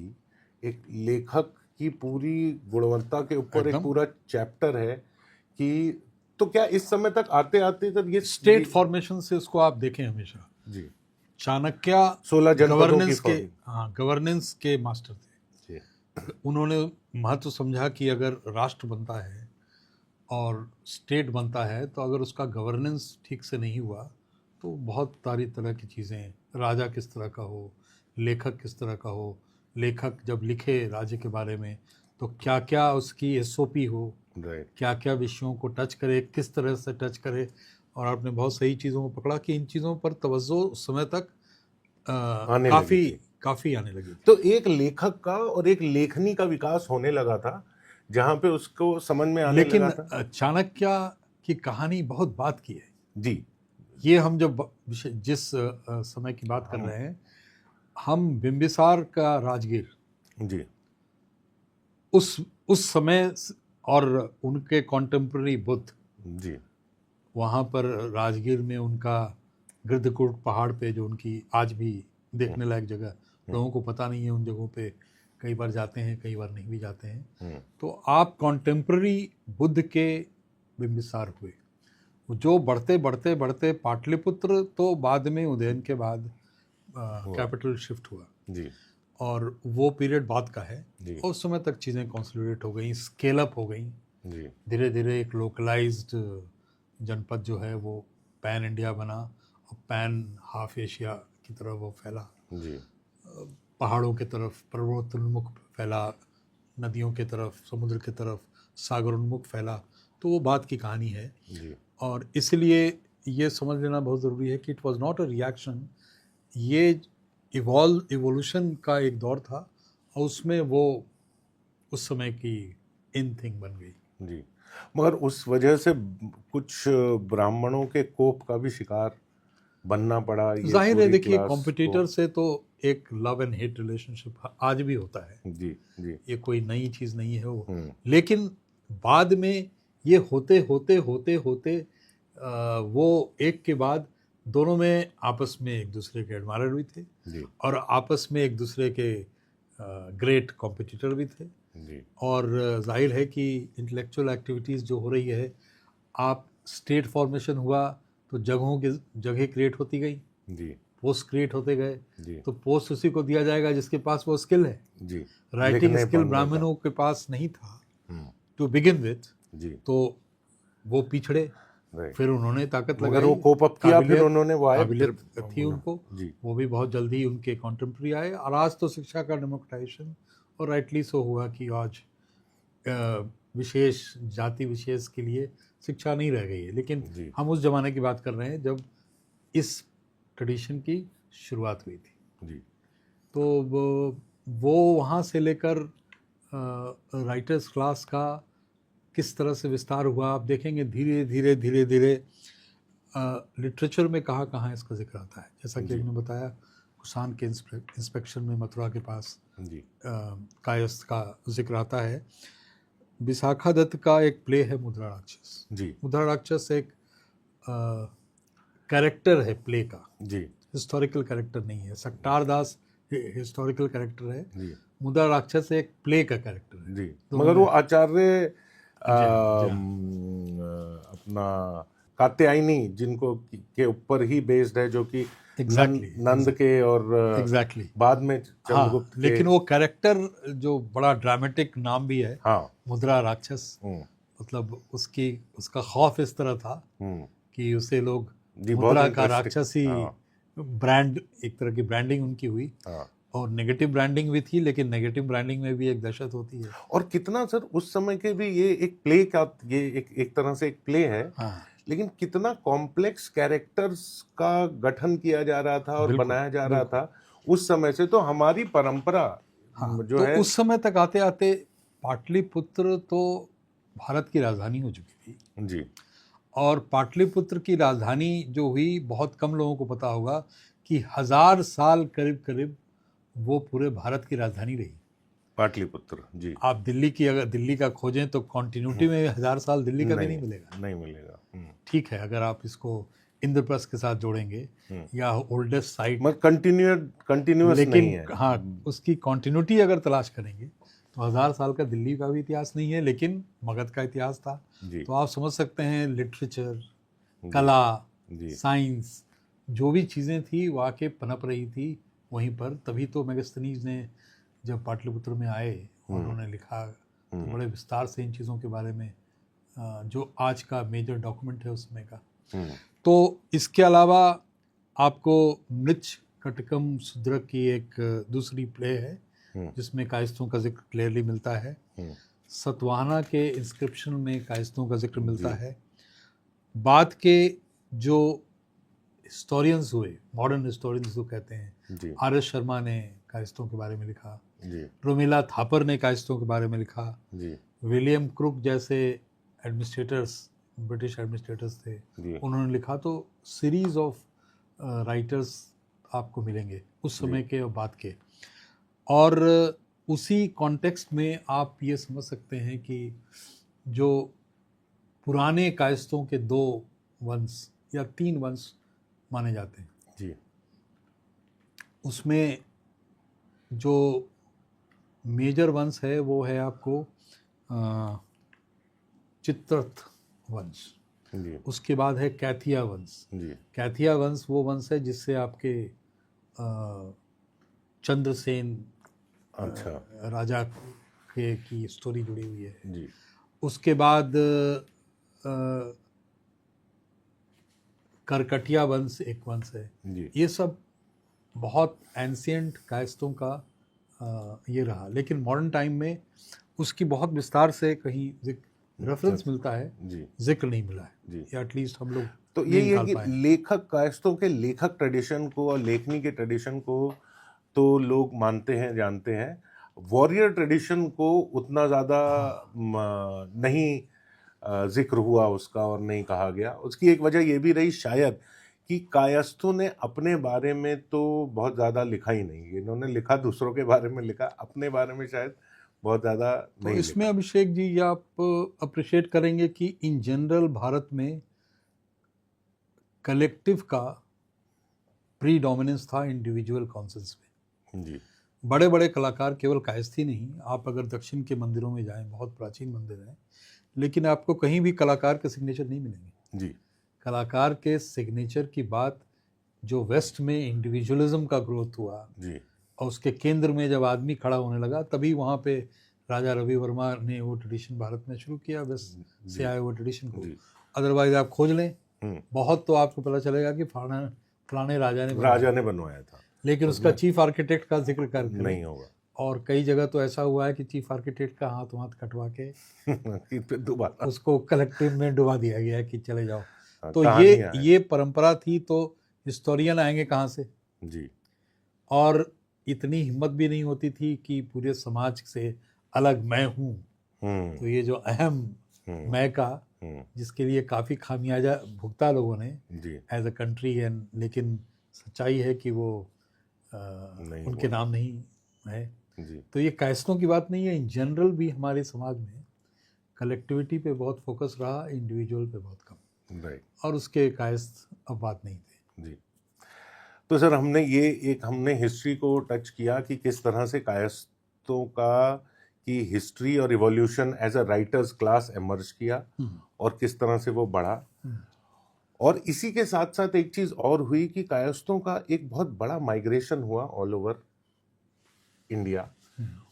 एक लेखक की पूरी गुणवत्ता के ऊपर एक एकदम। पूरा चैप्टर है कि तो क्या इस समय तक आते आते तक ये स्टेट फॉर्मेशन से उसको आप देखें हमेशा, जी चाणक्य 16 जनपदों की गवर्नेंस के, फॉर्म हाँ, गवर्नेंस के मास्टर थे। जी उन्होंने महत्व समझा कि अगर राष्ट्र बनता है और स्टेट बनता है तो अगर उसका गवर्नेंस ठीक से नहीं हुआ तो बहुत सारी तरह की चीज़ें, राजा किस तरह का हो, लेखक किस तरह का हो, लेखक जब लिखे राज्य के बारे में तो क्या क्या उसकी एसओपी हो, राइट क्या क्या विषयों को टच करे, किस तरह से टच करे। और आपने बहुत सही चीज़ों को पकड़ा कि इन चीज़ों पर तवज्जो उस समय तक आने लगी काफ़ी थी। काफ़ी आने लगी थी। तो एक लेखक का और एक लेखनी का विकास होने लगा था जहां पे उसको समझ में आने लेकिन लगा था। चाणक्य की कहानी बहुत बात की है। जी ये हम जब जिस समय की बात कर रहे हैं, हम बिंबिसार का राजगीर जी उस समय और उनके कॉन्टेम्पररी बुद्ध जी वहाँ पर राजगीर में उनका गिरधकूट पहाड़ पे, जो उनकी आज भी देखने लायक जगह, लोगों को पता नहीं है उन जगहों पे, कई बार जाते हैं कई बार नहीं भी जाते हैं। तो आप कॉन्टेम्पररी बुद्ध के बिंबिसार हुए, जो बढ़ते बढ़ते बढ़ते पाटलिपुत्र तो बाद में उदयन के बाद कैपिटल शिफ्ट हुआ जी और वो पीरियड बाद का है। जी और उस समय तक चीज़ें कंसोलिडेट हो गई, स्केल अप हो गई, जी धीरे धीरे एक लोकलाइज्ड जनपद जो है वो पैन इंडिया बना और पैन हाफ एशिया की तरफ वो फैला, जी पहाड़ों की तरफ पर्वतोन्मुख फैला, नदियों की तरफ, समुद्र की तरफ सागरोन्मुख फैला। तो वो बात की कहानी है। जी और इसलिए ये समझ लेना बहुत ज़रूरी है कि it was not a reaction, ये इवोल्यूशन का एक दौर था और उसमें वो उस समय की इन थिंग बन गई। जी मगर उस वजह से कुछ ब्राह्मणों के कोप का भी शिकार बनना पड़ा। ये जाहिर है, पूरी देखिए क्लास कॉम्पिटिटर से तो एक लव एंड हेट रिलेशनशिप आज भी होता है, जी जी ये कोई नई चीज़ नहीं है वो। हम्म, लेकिन बाद में ये होते होते होते होते वो एक के बाद दोनों में आपस में एक दूसरे के एडमायर भी थे जी और आपस में एक दूसरे के ग्रेट कॉम्पिटिटर भी थे। जी और जाहिर है कि इंटेलेक्चुअल एक्टिविटीज़ जो हो रही है, आप स्टेट फॉर्मेशन हुआ तो जगहों की जगह क्रिएट होती गई, जी पोस्ट क्रिएट होते गए, जी तो पोस्ट उसी को दिया जाएगा जिसके पास वो स्किल है। जी राइटिंग लिखने स्किल पढ़ने का। ब्राह्मणों के पास नहीं था हम्म, टू बिगिन विथ, जी तो वो पिछड़े, राइट। फिर उन्होंने ताकत मगर लगाई, वो कोप अप किया, फिर उन्होंने वो आए, काबिलियत फिर थी उनको, जी वो भी बहुत जल्दी उनके कॉन्टेम्प्रेरी आए। और आज तो शिक्षा का डेमोक्रेटाइजेशन और राइटली सो हुआ कि आज विशेष जाति विशेष के लिए शिक्षा नहीं रह गई है। लेकिन जी हम उस जमाने की बात कर रहे हैं जब इस ट्रेडिशन की शुरुआत हुई थी। जी तो वो वहाँ से लेकर राइटर्स क्लास का किस तरह से विस्तार हुआ आप देखेंगे। धीरे धीरे धीरे धीरे लिटरेचर में कहाँ कहाँ इसका जिक्र आता है, जैसा कि जी। हमने बताया कुषाण के इंस्पेक्शन में मथुरा के पास जी कायस्थ का जिक्र आता है। विशाखा दत्त का एक प्ले है मुद्रा राक्षस। जी मुद्रा राक्षस एक कैरेक्टर है प्ले का, जी हिस्टोरिकल कैरेक्टर नहीं है। सक्टार दास हिस्टोरिकल कैरेक्टर है, जी मुद्रा राक्षस एक प्ले का कैरेक्टर है। जी तो मगर वो आचार्य जी। अपना कात्यायनी जिनको के ऊपर ही बेस्ड है, जो कि Exactly, नंद के और एग्जैक्टली बाद में हाँ, चंद्रगुप्त के। लेकिन वो कैरेक्टर जो बड़ा ड्रामेटिक नाम भी है, हाँ मुद्रा राक्षस, मतलब उसका खौफ इस तरह था कि उसे लोग जी बहुत मुद्रा का interesting। राक्षस ही हाँ, ब्रांड, एक तरह की ब्रांडिंग उनकी हुई। हाँ। और नेगेटिव ब्रांडिंग भी थी, लेकिन नेगेटिव ब्रांडिंग में भी एक दहशत होती है। और कितना सर उस समय के भी ये एक प्ले का, ये एक तरह से एक प्ले है, हाँ, लेकिन कितना कॉम्प्लेक्स कैरेक्टर्स का गठन किया जा रहा था और बिल्कुल, बनाया जा रहा था उस समय से। तो हमारी परंपरा हाँ, जो तो है उस समय तक आते आते पाटलिपुत्र तो भारत की राजधानी हो चुकी थी। जी और पाटलिपुत्र की राजधानी जो हुई, बहुत कम लोगों को पता होगा कि 1000 साल करीब करीब वो पूरे भारत की राजधानी रही। पाटलिपुत्र जी आप दिल्ली की अगर दिल्ली का खोजें तो कॉन्टिन्यूटी में 1000 साल दिल्ली का भी नहीं मिलेगा। नहीं मिलेगा। ठीक है, अगर आप इसको इंद्रप्रस्थ के साथ जोड़ेंगे या ओल्डेस्ट साइट, मगर कंटिन्यूअस नहीं लेकिन है। हाँ, उसकी कॉन्टिन्यूटी अगर तलाश करेंगे तो 1000 साल का दिल्ली का भी इतिहास नहीं है, लेकिन मगध का इतिहास था। जी तो आप समझ सकते हैं लिटरेचर, जी, कला, जी साइंस, जो भी चीज़ें थी वो आके पनप रही थी वहीं पर। तभी तो मेगास्थनीज ने जब पाटलिपुत्र में आए और उन्होंने लिखा तो बड़े विस्तार से इन चीज़ों के बारे में, जो आज का मेजर डॉक्यूमेंट है उस समय का। तो इसके अलावा आपको मृच्छ कटकम शूद्रक की एक दूसरी प्ले है जिसमें कायस्थों का जिक्र क्लियरली मिलता है। सतवाहना के इंस्क्रिप्शन में कायस्थों का जिक्र मिलता है। बाद के जो हिस्टोरियंस हुए, मॉडर्न हिस्टोरियंस जो कहते हैं, आर एस शर्मा ने कायस्थों के बारे में लिखा, रोमिला थापर ने कायस्थों के बारे में लिखा, विलियम क्रुक जैसे एडमिनिस्ट्रेटर्स, ब्रिटिश एडमिनिस्ट्रेटर्स थे, उन्होंने लिखा। तो सीरीज ऑफ राइटर्स आपको मिलेंगे उस समय के और बाद के। और उसी कॉन्टेक्स्ट में आप ये समझ सकते हैं कि जो पुराने कायस्थों के 2 वंश या 3 वंश माने जाते हैं जी, उसमें जो मेजर वंश है वो है आपको चित्ररथ वंश। जी, उसके बाद है कैथिया वंश। जी, कैथिया वंश वो वंश है जिससे आपके चंद्रसेन अच्छा, राजा के की स्टोरी जुड़ी हुई है। जी, उसके बाद करकटिया वंश एक वंश है। जी, ये सब बहुत एंशियंट कायस्थों का ये रहा, लेकिन मॉडर्न टाइम में उसकी बहुत विस्तार से कहीं रेफरेंस मिलता है, जी, जिक्र नहीं मिला है जी। या एटलीस्ट हम लोग तो नहीं ये है निकाल कि पाए। लेखक, कायस्थों के लेखक ट्रेडिशन को और लेखनी के ट्रेडिशन को तो लोग मानते हैं, जानते हैं। वॉरियर ट्रेडिशन को उतना ज़्यादा नहीं जिक्र हुआ उसका और नहीं कहा गया। उसकी एक वजह ये भी रही शायद कि कायस्थों ने अपने बारे में तो बहुत ज़्यादा लिखा ही नहीं। इन्होंने लिखा दूसरों के बारे में लिखा, अपने बारे में शायद बहुत ज़्यादा तो नहीं इसमें लिखा। अभिषेक जी ये आप अप्रिशिएट करेंगे कि इन जनरल भारत में कलेक्टिव का प्रीडोमिनेंस था इंडिविजुअल कॉन्सेंस में। जी, बड़े बड़े कलाकार केवल कायस्थी नहीं, आप अगर दक्षिण के मंदिरों में जाएं, बहुत प्राचीन मंदिर हैं, लेकिन आपको कहीं भी कलाकार के सिग्नेचर नहीं मिलेंगे। जी, कलाकार के सिग्नेचर की बात जो वेस्ट में इंडिविजुअलिज्म का ग्रोथ हुआ जी, और उसके केंद्र में जब आदमी खड़ा होने लगा, तभी वहाँ पे राजा रवि वर्मा ने वो ट्रेडिशन भारत में शुरू किया, वेस्ट से आए वो ट्रेडिशन को। अदरवाइज आप खोज लें बहुत, तो आपको पता चलेगा कि फलाने राजा ने बनवाया था, लेकिन उसका चीफ आर्किटेक्ट का जिक्र कर नहीं होगा। और कई जगह तो ऐसा हुआ है कि चीफ आर्किटेक्ट का हाथ कटवा के फिर दोबारा उसको कलेक्टिव में डुबा दिया गया कि चले जाओ। तो कहानियां हैं। ये परंपरा थी। तो हिस्टोरियन आएंगे कहाँ से? जी, और इतनी हिम्मत भी नहीं होती थी कि पूरे समाज से अलग मैं हूँ। तो ये जो अहम मैं का, जिसके लिए काफ़ी खामियाजा भुगता लोगों ने एज अ कंट्री एंड, लेकिन सच्चाई है कि वो उनके नाम नहीं है। तो ये कायस्थों की बात नहीं है, इन जनरल भी हमारे समाज में कलेक्टिविटी पे बहुत फोकस रहा, इंडिविजुअल पे बहुत कम। राइट। और उसके कायस्थ अब बात नहीं थे। जी, तो सर हमने हिस्ट्री को टच किया कि किस तरह से कायस्थों की हिस्ट्री और evolution as a writers class emerge किया और किस तरह से वो बढ़ा। और इसी के साथ साथ एक चीज और हुई कि कायस्थों का एक बहुत बड़ा माइग्रेशन हुआ ऑल ओवर इंडिया।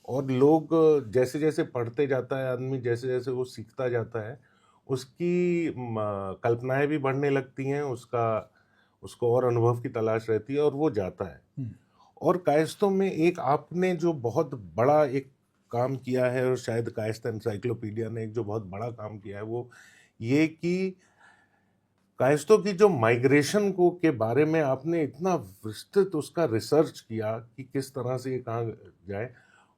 और लोग जैसे जैसे पढ़ते जाता है आदमी, जैसे जैसे वो सीखता जाता है, उसकी कल्पनाएं भी बढ़ने लगती हैं, उसको और अनुभव की तलाश रहती है और वो जाता है। और कायस्थों में एक आपने जो बहुत बड़ा एक काम किया है, और शायद कायस्थ एनसाइक्लोपीडिया ने एक जो बहुत बड़ा काम किया है, वो ये कि कायस्थों की जो माइग्रेशन के बारे में आपने इतना विस्तृत उसका रिसर्च किया कि किस तरह से ये कहाँ जाए,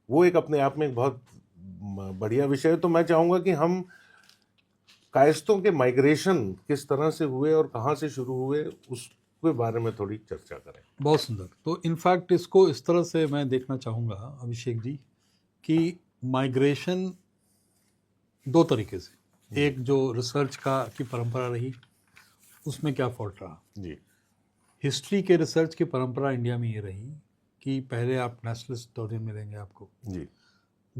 वो एक अपने आप में एक बहुत बढ़िया विषय है। तो मैं चाहूँगा कि हम कायस्थों के माइग्रेशन किस तरह से हुए और कहाँ से शुरू हुए, उसके बारे में थोड़ी चर्चा करें। बहुत सुंदर। तो इनफैक्ट इसको इस तरह से मैं देखना चाहूँगा अभिषेक जी कि माइग्रेशन 2 तरीके से, एक जो रिसर्च की परंपरा रही, उसमें क्या फॉल्ट रहा जी। हिस्ट्री के रिसर्च की परंपरा इंडिया में ये रही कि पहले आप नेशनल हिस्टोरियन मिलेंगे आपको जी।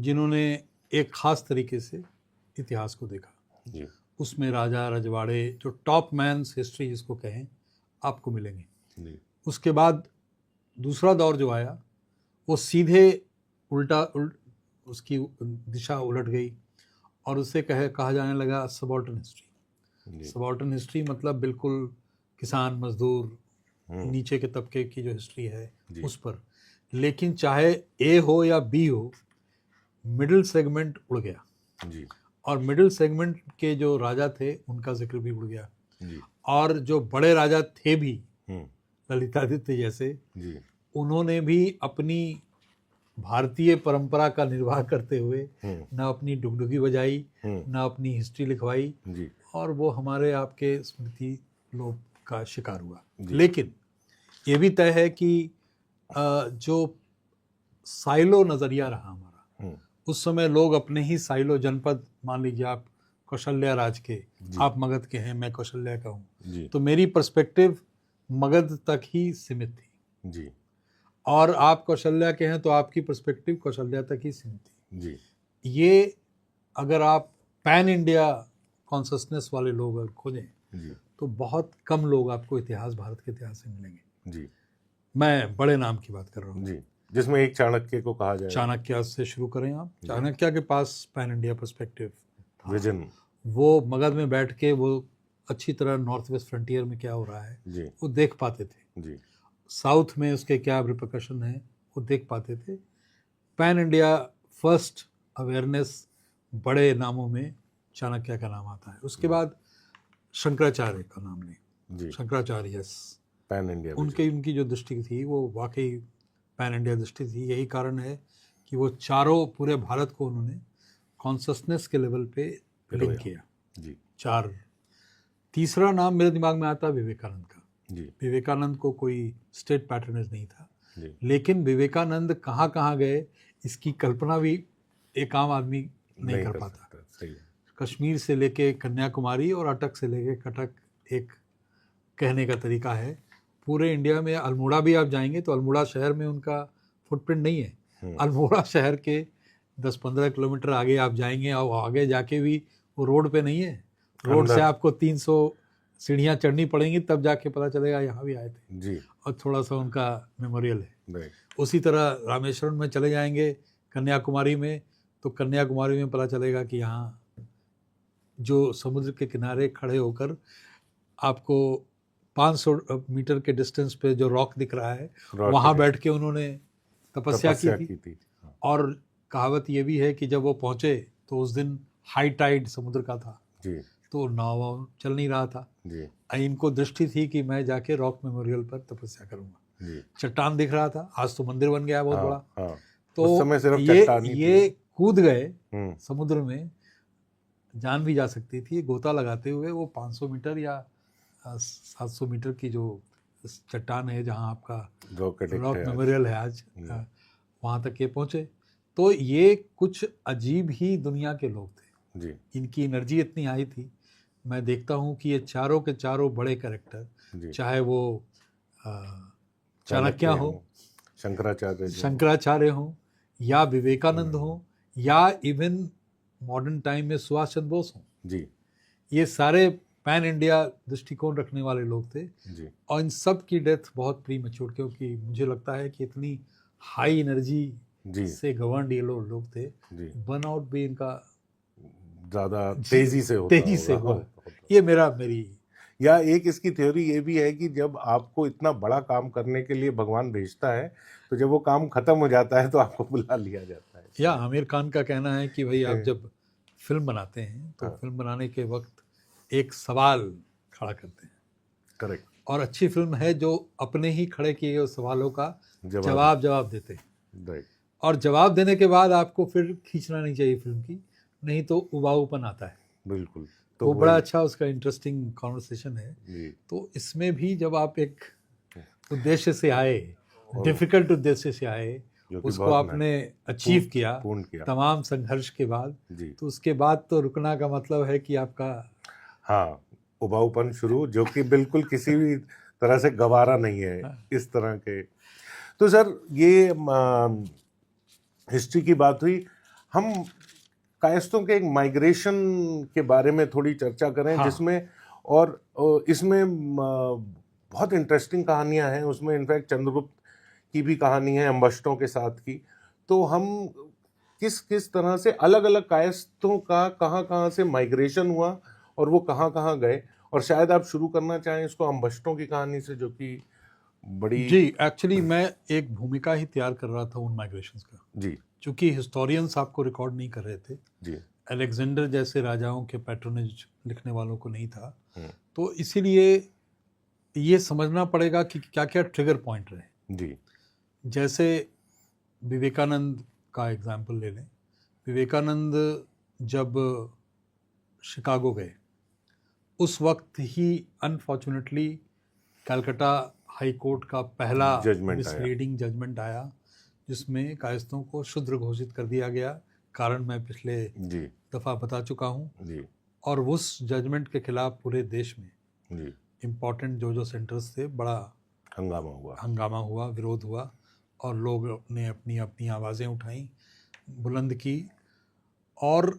जिन्होंने एक खास तरीके से इतिहास को देखा। जी उसमें राजा रजवाड़े, जो टॉप मैन्स हिस्ट्री जिसको कहें, आपको मिलेंगे। जी उसके बाद दूसरा दौर जो आया वो सीधे उसकी दिशा उलट गई और उसे कहा जाने लगा सबॉर्डन हिस्ट्री। जी सबॉर्डन हिस्ट्री मतलब बिल्कुल किसान मजदूर हम्म, नीचे के तबके की जो हिस्ट्री है जी। उस पर। लेकिन चाहे ए हो या बी हो, मिडिल सेगमेंट उड़ गया जी और मिडिल सेगमेंट के जो राजा थे उनका जिक्र भी उड़ गया। जी और जो बड़े राजा थे भी, हम्म, ललितादित्य जैसे, जी उन्होंने भी अपनी भारतीय परंपरा का निर्वाह करते हुए न अपनी डुगडुगी बजाई, न अपनी हिस्ट्री लिखवाई, जी और वो हमारे आपके स्मृति लोप का शिकार हुआ। जी। लेकिन ये भी तय है कि जो साइलो नज़रिया रहा हमारा, हम्म, उस समय लोग अपने ही साइलो जनपद, मान लीजिए आप कौशल्या राज के, आप मगध के हैं, मैं कौशल्या का हूँ, जी तो मेरी पर्सपेक्टिव मगध तक ही सीमित थी, जी और आप कौशल्या के हैं तो आपकी पर्सपेक्टिव कौशल्या तक ही सीमित थी। जी ये अगर आप पैन इंडिया कॉन्शसनेस वाले लोग अगर खोजें जी तो बहुत कम लोग आपको इतिहास, भारत के इतिहास से मिलेंगे। जी मैं बड़े नाम की बात कर रहा हूँ। जी, जिसमें एक चाणक्य को कहा जाए, चाणक्य से शुरू करें आप। चाणक्य के पास पैन इंडिया पर्सपेक्टिव था। विजन। वो मगध में बैठ के वो अच्छी तरह नॉर्थ वेस्ट फ्रंटियर में क्या हो रहा है जी वो देख पाते थे, जी साउथ में उसके क्या रिपरकशन है वो देख पाते थे। पैन इंडिया फर्स्ट अवेयरनेस बड़े नामों में चाणक्य का नाम आता है। उसके बाद शंकराचार्य का नाम लें, जी, शंकराचार्य, यस, पैन इंडिया उनकी जो दृष्टि थी वो वाकई पैन इंडिया दृष्टि थी। यही कारण है कि वो चारों पूरे भारत को उन्होंने कॉन्शसनेस के लेवल पे लिंक किया। जी चार। तीसरा नाम मेरे दिमाग में आता विवेकानंद का। जी विवेकानंद को कोई स्टेट पैटर्नेज नहीं था, जी लेकिन विवेकानंद कहाँ कहाँ गए इसकी कल्पना भी एक आम आदमी नहीं कर पाता। सकता, सही है। कश्मीर से लेके कन्याकुमारी और अटक से लेके कटक एक कहने का तरीका है। पूरे इंडिया में अल्मोड़ा भी आप जाएंगे तो अल्मोड़ा शहर में उनका फुटप्रिंट नहीं है। अल्मोड़ा शहर के 10-15 किलोमीटर आगे आप जाएंगे और आगे जाके भी वो रोड पे नहीं है, रोड से आपको 300 सीढ़ियाँ चढ़नी पड़ेंगी तब जाके पता चलेगा यहाँ भी आए थे जी, और थोड़ा सा उनका मेमोरियल है। राइट, उसी तरह रामेश्वरम में चले जाएंगे कन्याकुमारी में तो कन्याकुमारी में पता चलेगा कि यहाँ जो समुद्र के किनारे खड़े होकर आपको 500 मीटर के डिस्टेंस पे जो रॉक दिख रहा है वहाँ बैठ के उन्होंने तपस्या की थी। और कहावत ये भी है कि जब वो पहुँचे तो उस दिन हाई टाइड समुद्र का था जी तो नाव चल नहीं रहा था। जी इनको दृष्टि थी कि मैं जाके रॉक मेमोरियल पर तपस्या करूँगा। जी, चट्टान दिख रहा था, आज तो मंदिर बन गया बहुत बड़ा। हाँ, तो उस समय सिर्फ चट्टान ही ये कूद गए हम्म, समुद्र में, जान भी जा सकती थी। गोता लगाते हुए वो 500 मीटर या 700 मीटर की जो चट्टान है जहाँ आपका रॉक मेमोरियल है आज, वहाँ तक ये पहुँचे। तो ये कुछ अजीब ही दुनिया के लोग थे, जी इनकी एनर्जी इतनी आई थी। मैं देखता हूँ कि ये चारों के चारों बड़े कैरेक्टर, जी, चाहे वो चाणक्य हो, शंकराचार्य हो, या विवेकानंद हो, या इवन मॉडर्न टाइम में सुभाष चंद्र बोस हो, जी ये सारे पैन इंडिया दृष्टिकोण रखने वाले लोग थे। जी और इन सब की डेथ बहुत प्री मैच्योर, क्योंकि मुझे लगता है कि इतनी हाई एनर्जी जी से गवर्नड ये लोग थे, जी, बर्नआउट भी इनका ज़्यादा तेजी से हुआ। ये मेरी या एक इसकी थ्योरी ये भी है कि जब आपको इतना बड़ा काम करने के लिए भगवान भेजता है तो जब वो काम खत्म हो जाता है तो आपको बुला लिया जाता है। या आमिर खान का कहना है कि भाई आप जब फिल्म बनाते हैं तो फिल्म बनाने के वक्त एक सवाल खड़ा करते हैं, करेक्ट, और अच्छी फिल्म है जो अपने ही खड़े किए गए सवालों का जवाब देते हैं। राइट, और जवाब देने के बाद आपको फिर खींचना नहीं चाहिए फिल्म की, नहीं तो उबाऊपन आता है। बिल्कुल, तो वो बड़ा अच्छा उसका इंटरेस्टिंग कॉन्वर्सेशन है। जी, तो इसमें भी जब आप एक उद्देश्य से आए, डिफिकल्ट उद्देश्य से आए, उसको आपने अचीव किया पूर्ण किया तमाम संघर्ष के बाद, जी, तो उसके बाद तो रुकना का मतलब है कि आपका हाँ उबाऊपन शुरू, जो कि बिल्कुल किसी भी तरह से गवारा नहीं है इस तरह के। तो सर ये हिस्ट्री की बात हुई, हम कायस्थों के एक माइग्रेशन के बारे में थोड़ी चर्चा करें, हाँ। जिसमें और इसमें बहुत इंटरेस्टिंग कहानियां हैं उसमें। इनफैक्ट चंद्रगुप्त की भी कहानी है अम्बष्टों के साथ की। तो हम किस किस तरह से अलग अलग कायस्थों का कहाँ से माइग्रेशन हुआ और वो कहाँ गए, और शायद आप शुरू करना चाहें इसको अम्बष्टों की कहानी से, जो कि बड़ी। जी, एक्चुअली मैं एक भूमिका ही तैयार कर रहा था उन माइग्रेशंस का, जी क्योंकि हिस्टोरियंस आपको रिकॉर्ड नहीं कर रहे थे। जी अलेक्जेंडर जैसे राजाओं के पैट्रोनेज लिखने वालों को नहीं था, हम्म, तो इसीलिए ये समझना पड़ेगा कि क्या क्या ट्रिगर पॉइंट रहे। जी जैसे विवेकानंद का एग्जाम्पल ले लें। विवेकानंद जब शिकागो गए, उस वक्त ही अनफॉर्चुनेटली कलकत्ता हाई कोर्ट का पहला Judgment मिसलीडिंग जजमेंट आया, जिसमें कायस्थों को शूद्र घोषित कर दिया गया। कारण मैं पिछले जी दफ़ा बता चुका हूँ। जी और उस जजमेंट के खिलाफ पूरे देश में जी इम्पॉर्टेंट जो सेंटर्स थे, बड़ा हंगामा हुआ, विरोध हुआ, और लोग ने अपनी अपनी आवाज़ें उठाई, बुलंद की। और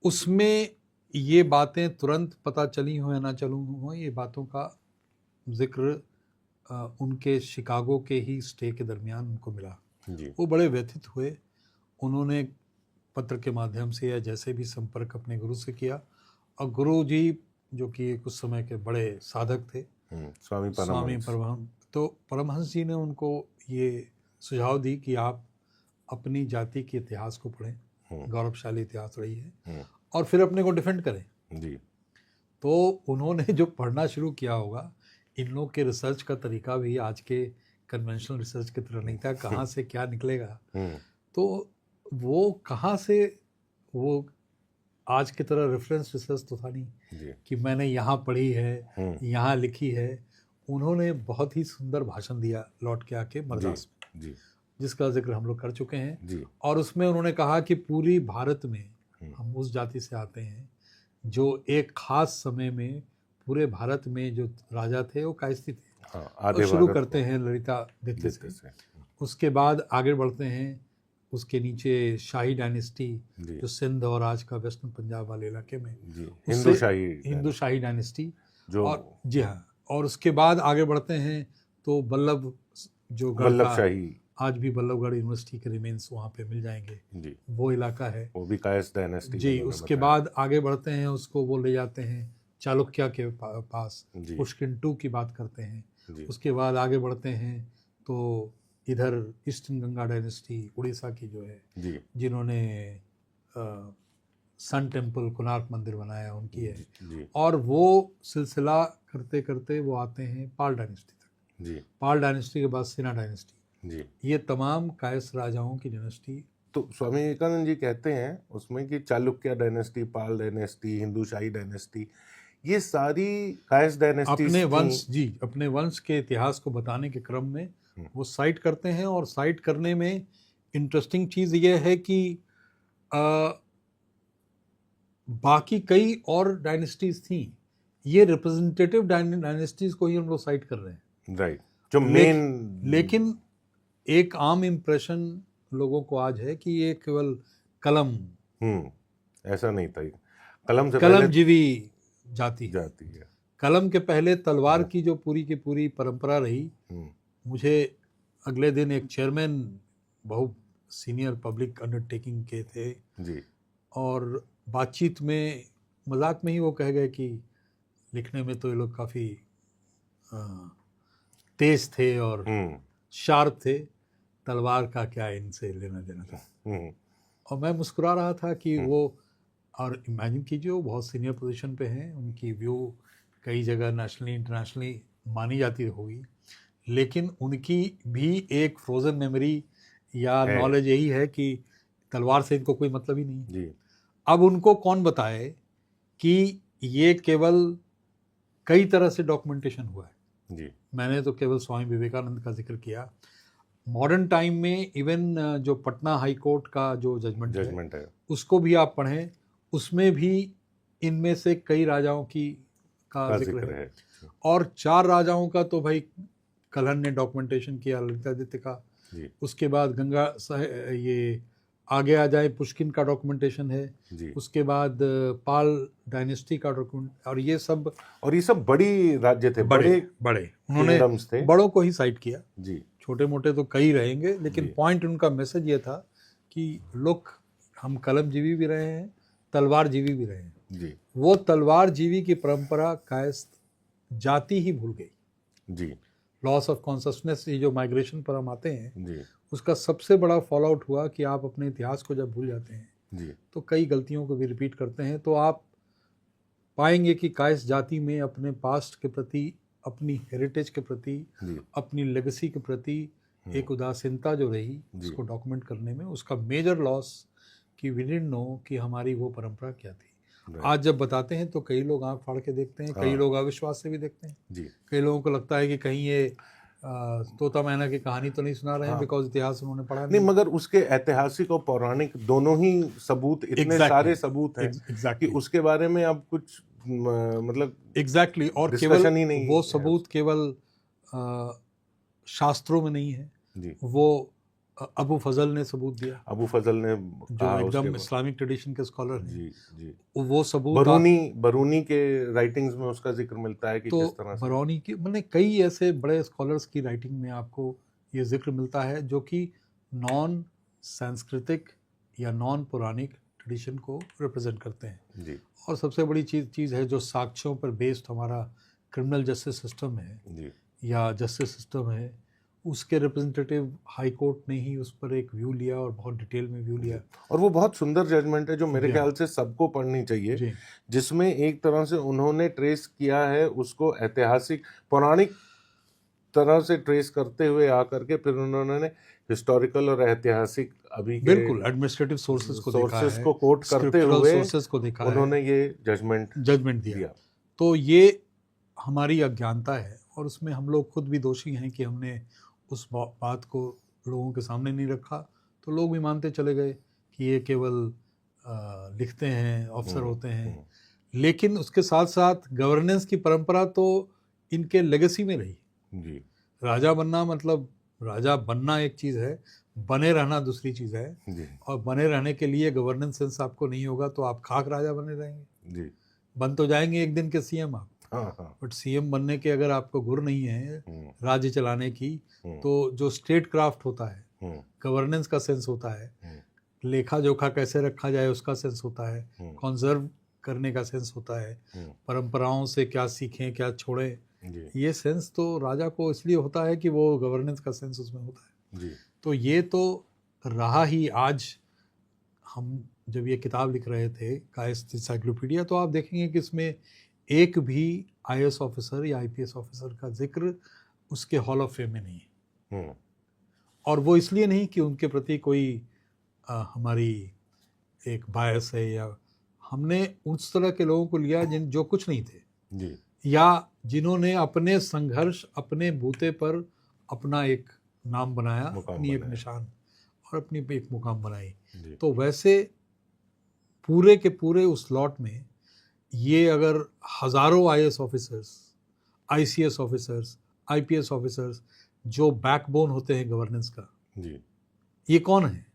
उसमें ये बातें तुरंत पता चली हो या ना चलूँ हो, ये बातों का जिक्र उनके शिकागो के ही स्टे के दरमियान उनको मिला। जी वो बड़े व्यथित हुए। उन्होंने पत्र के माध्यम से या जैसे भी संपर्क अपने गुरु से किया, और गुरु जी जो कि कुछ समय के बड़े साधक थे, स्वामी परमहंस, तो परमहंस जी ने उनको ये सुझाव दी कि आप अपनी जाति के इतिहास को पढ़ें, गौरवशाली इतिहास रही है, और फिर अपने को डिफेंड करें। जी तो उन्होंने जो पढ़ना शुरू किया होगा, इन लोगों के रिसर्च का तरीका भी आज के कन्वेंशनल रिसर्च की तरह नहीं था, कहाँ से क्या निकलेगा। तो वो कहाँ से, वो आज की तरह रेफरेंस रिसर्च तो था नहीं कि मैंने यहाँ पढ़ी है, यहाँ लिखी है। उन्होंने बहुत ही सुंदर भाषण दिया लौट के आके मद्रास में, जिसका जिक्र हम लोग कर चुके हैं। और उसमें उन्होंने कहा कि पूरी भारत में हम उस जाति से आते हैं जो एक खास समय में पूरे भारत में जो राजा थे वो कायस्थी थे। तो शुरू करते हैं ललितादित्य से, उसके बाद आगे बढ़ते हैं, उसके नीचे शाही डायनेस्टी जो सिंध और आज का वेस्टर्न पंजाब वाले इलाके में, हिंदू शाही डायनेस्टी जो, और जी हाँ, और उसके बाद आगे बढ़ते हैं तो वल्लभ शाही, आज भी वल्लभगढ़ यूनिवर्सिटी के रिमेन्स वहाँ पे मिल जाएंगे जी, वो इलाका है, वो भी कायस्थ डायनेस्टी जी। उसके बाद आगे बढ़ते हैं, उसको वो ले जाते हैं चालुक्य के पास, पुष्किंटू की बात करते हैं। उसके बाद आगे बढ़ते हैं तो इधर ईस्टर्न गंगा डायनेस्टी उड़ीसा की जो है, जिन्होंने सन टेम्पल कोणार्क मंदिर बनाया, उनकी है। और वो सिलसिला करते करते वो आते हैं पाल डायनेस्टी तक। पाल डायनेस्टी के बाद सेना डायनेस्टी, ये तमाम कायस्थ राजाओं की डायनेस्टी। तो स्वामी विवेकानंद जी कहते हैं उसमें कि चालुक्य डायनेस्टी, पाल डायनेस्टी, हिंदू शाही डायनेस्टी, ये सारी कायस्थ डायनेस्टी अपने वंश के इतिहास को बताने के क्रम में वो साइट करते हैं। और साइट करने में इंटरेस्टिंग चीज़ ये है कि बाकी कई और डायनेस्टीज थी, ये रिप्रेजेंटेटिव डायनेस्टीज को ही हम लोग साइट कर रहे हैं, राइट, जो मेन। लेकिन एक आम इम्प्रेशन लोगों को आज है कि ये केवल कलम, ऐसा नहीं था। कलम से कलमजीवी जाति है। कलम के पहले तलवार की जो पूरी की पूरी परंपरा रही। मुझे अगले दिन एक चेयरमैन बहुत सीनियर पब्लिक अंडरटेकिंग के थे जी, और बातचीत में मजाक में ही वो कह गए कि लिखने में तो ये लोग काफ़ी तेज थे और शार्प थे, तलवार का क्या इनसे लेना देना था। और मैं मुस्कुरा रहा था कि वो, और इमेजिन कीजिए वो बहुत सीनियर पोजीशन पे हैं, उनकी व्यू कई जगह नेशनली इंटरनेशनली मानी जाती होगी, लेकिन उनकी भी एक फ्रोजन मेमोरी या नॉलेज यही है कि तलवार से इनको कोई मतलब ही नहीं जी। अब उनको कौन बताए कि ये केवल कई तरह से डॉक्यूमेंटेशन हुआ है जी। मैंने तो केवल स्वामी विवेकानंद का जिक्र किया। मॉडर्न टाइम में इवन जो पटना हाई कोर्ट का जो जजमेंट है उसको भी आप पढ़ें, उसमें भी इनमें से कई राजाओं का जिक्र है। और 4 राजाओं का तो भाई कलहन ने डॉक्यूमेंटेशन किया, ललितादित्य का। उसके बाद ये आगे आ जाए पुष्किन का डॉक्यूमेंटेशन है, जी। उसके बाद पाल डायनेस्टी का डॉक्यूमेंट, और ये सब बड़ी राज्य थे, बड़े बड़े बड़े उन्होंने kingdoms थे। बड़ों को ही साइड किया, जी छोटे मोटे तो कई रहेंगे, लेकिन जी। पॉइंट उनका मैसेज ये था कि लोग, हम कलमजीवी भी रहे हैं, तलवारजीवी भी रहे हैं। जी वो तलवारजीवी की परंपरा कायस्थ जाति ही भूल गई। जी लॉस ऑफ कॉन्शसनेस, ये जो माइग्रेशन पर हम आते हैं, जी उसका सबसे बड़ा फॉल आउट हुआ कि आप अपने इतिहास को जब भूल जाते हैं जी तो कई गलतियों को भी रिपीट करते हैं। तो आप पाएंगे कि कायस्थ जाति में अपने पास्ट के प्रति, अपनी हेरिटेज के प्रति, जी अपनी लेगेसी के प्रति एक उदासीनता जो रही, जी। उसको डॉक्यूमेंट करने में, उसका मेजर लॉस कि वी डिडंट नो कि हमारी वो परंपरा क्या थी। Right. आज जब बताते हैं तो कई लोग आंख फाड़ के देखते हैं, कई हाँ। लोग अविश्वास से भी देखते हैं, जी कई लोगों को लगता है कि कहीं ये तोता मैना की कहानी तो नहीं सुना रहे हैं, हाँ। बिकॉज इतिहास उन्होंने पढ़ा नहीं, मगर उसके ऐतिहासिक और पौराणिक दोनों ही सबूत, इतने Exactly. सारे सबूत हैं एग्जैक्टली कि उसके बारे में अब कुछ मतलब एग्जैक्टली और discussion केवल ही नहीं वो है। सबूत केवल शास्त्रों में नहीं है, जी। वो अबू फजल ने सबूत दिया, अबू फजल ने जो कहा एकदम उसके इस्लामिक ट्रेडिशन के स्कॉलर हैं। जी जी। वो सबूत बरूनी के राइटिंग्स में उसका जिक्र मिलता है कि तो किस तरह से बरौनी की, मैंने कई ऐसे बड़े स्कॉलर्स की राइटिंग में आपको ये जिक्र मिलता है जो कि नॉन सांस्कृतिक या नॉन पौराणिक ट्रेडिशन को रिप्रेजेंट करते हैं। जी और सबसे बड़ी चीज़ है जो साक्ष्यों पर बेस्ड हमारा क्रिमिनल जस्टिस सिस्टम है जी या जस्टिस सिस्टम है, उसके रिप्रेजेंटेटिव हाई कोर्ट ने ही उस पर एक व्यू लिया और बहुत डिटेल में व्यू लिया। और वो बहुत सुंदर जजमेंट है जो मेरे जी। ख्याल से सबको पढ़नी चाहिए, जी जिसमें एक तरह से उन्होंने ट्रेस किया है उसको ऐतिहासिक पौराणिक तरह से ट्रेस करते हुए आकर के फिर उन्होंने हिस्टोरिकल और ऐतिहासिक अभी के बिल्कुल एडमिनिस्ट्रेटिव सोर्सेज को देखा सोर्सेस है, को कोट करते scriptural हुए sources को देखा है, उन्होंने ये जजमेंट जजमेंट दिया। दिया। तो ये हमारी अज्ञानता है और उसमें हम लोग खुद भी दोषी हैं कि हमने उस बात को लोगों के सामने नहीं रखा, तो लोग भी मानते चले गए कि ये केवल लिखते हैं, अफसर होते हैं। लेकिन उसके साथ साथ गवर्नेंस की परंपरा तो इनके लेगेसी में रही। जी राजा बनना मतलब, राजा बनना एक चीज़ है, बने रहना दूसरी चीज़ है। जी और बने रहने के लिए गवर्नेंस सेंस आपको नहीं होगा तो आप खाक राजा बने रहेंगे। जी बन तो जाएंगे एक दिन के सीएम आप, हाँ हाँ बट सीएम बनने के अगर आपको गुर नहीं है राज्य चलाने की, तो जो स्टेट क्राफ्ट होता है, गवर्नेंस का सेंस होता है, लेखा जोखा कैसे रखा जाए उसका सेंस होता है, कंजर्व करने का सेंस होता है, परंपराओं से क्या सीखें क्या छोड़ें, जी ये सेंस तो राजा को इसलिए होता है कि वो गवर्नेंस का सेंस उसमें होता है। जी तो ये तो रहा ही। आज हम जब ये किताब लिख रहे थे कायस्थ इंसाइक्लोपीडिया, तो आप देखेंगे कि इसमें एक भी आईएएस ऑफिसर या आईपीएस ऑफिसर का जिक्र उसके हॉल ऑफ फेम में नहीं है। और वो इसलिए नहीं कि उनके प्रति कोई हमारी एक बायस है, या हमने उस तरह के लोगों को लिया जो कुछ नहीं थे जी या जिन्होंने अपने संघर्ष, अपने बूते पर अपना एक नाम बनाया, अपनी एक निशान और अपनी एक मुकाम बनाई। तो वैसे पूरे के पूरे उस लॉट में ये अगर हजारों IAS officers, ICS officers, IPS officers जो बैकबोन होते हैं गवर्नेंस का, जी ये कौन है?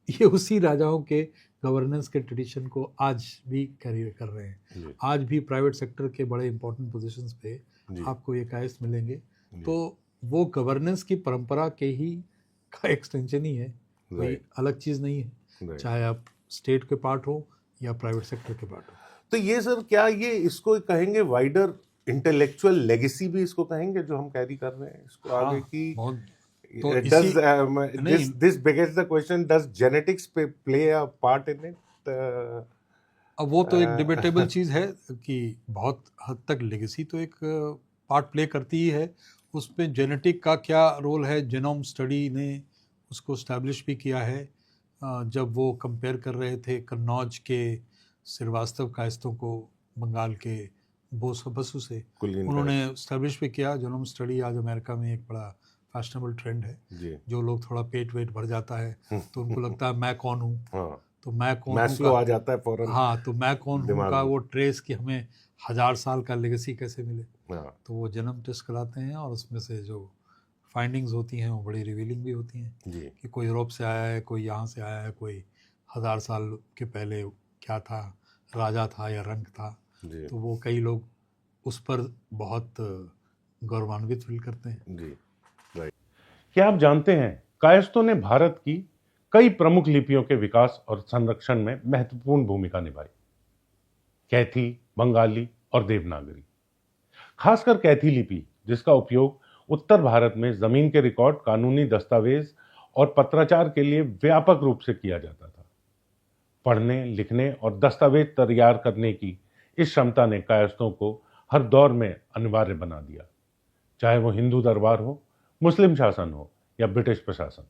ये उसी राजाओं के गवर्नेंस के ट्रेडिशन को आज भी कैरी कर रहे हैं। आज भी प्राइवेट सेक्टर के बड़े इंपॉर्टेंट पोजीशंस पे आपको ये कायस्थ मिलेंगे। तो वो गवर्नेंस की परंपरा के ही का एक्सटेंशन ही है, कोई अलग चीज़ नहीं है, चाहे आप स्टेट के पार्ट हो या प्राइवेट सेक्टर के पार्ट हो। तो ये सर, क्या ये इसको कहेंगे वाइडर इंटेलेक्चुअल लेगेसी भी इसको कहेंगे जो हम कैरी कर रहे हैं इसको आगे की? तो this begs the question, does genetics play a part in it? अब वो तो एक डिबेटेबल चीज़ है कि बहुत हद तक लेगेसी तो एक पार्ट प्ले करती ही है। उसमें जेनेटिक का क्या रोल है, जेनोम स्टडी ने उसको स्टैब्लिश भी किया है। जब वो कंपेयर कर रहे थे कन्नौज के श्रीवास्तव कायस्थों को बंगाल के बसु से, उन्होंने स्टैब्लिश भी किया। जेनोम स्टडी आज अमेरिका में एक बड़ा फैशनेबल ट्रेंड है। जो लोग थोड़ा पेट वेट भर जाता है तो उनको लगता है मैं कौन हूँ, तो मैं कौन हूँ आ जाता है फौरन। हाँ, तो मैं कौन हूँ का वो ट्रेस कि हमें 1000 साल का लेगेसी कैसे मिले। तो वो जन्म टेस्ट कराते हैं और उसमें से जो फाइंडिंग्स होती हैं वो बड़ी रिवीलिंग भी होती हैं जी कि कोई यूरोप से आया है, कोई यहाँ से आया है, कोई 1000 साल के पहले क्या था, राजा था या रंग था। जी तो वो कई लोग उस पर बहुत गौरवान्वित फील करते हैं। जी क्या आप जानते हैं कायस्थों ने भारत की कई प्रमुख लिपियों के विकास और संरक्षण में महत्वपूर्ण भूमिका निभाई। कैथी, बंगाली और देवनागरी। खासकर कैथी लिपि, जिसका उपयोग उत्तर भारत में जमीन के रिकॉर्ड, कानूनी दस्तावेज और पत्राचार के लिए व्यापक रूप से किया जाता था। पढ़ने, लिखने और दस्तावेज तैयार करने की इस क्षमता ने कायस्थों को हर दौर में अनिवार्य बना दिया, चाहे वो हिंदू दरबार हो, मुस्लिम शासन हो या ब्रिटिश प्रशासन।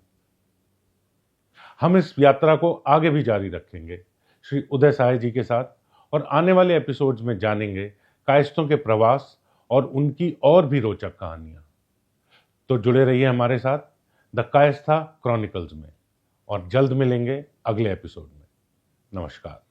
हम इस यात्रा को आगे भी जारी रखेंगे श्री उदय सहाय जी के साथ, और आने वाले एपिसोड्स में जानेंगे कायस्थों के प्रवास और उनकी और भी रोचक कहानियां। तो जुड़े रहिए हमारे साथ द कायस्था क्रॉनिकल्स में, और जल्द मिलेंगे अगले एपिसोड में। नमस्कार।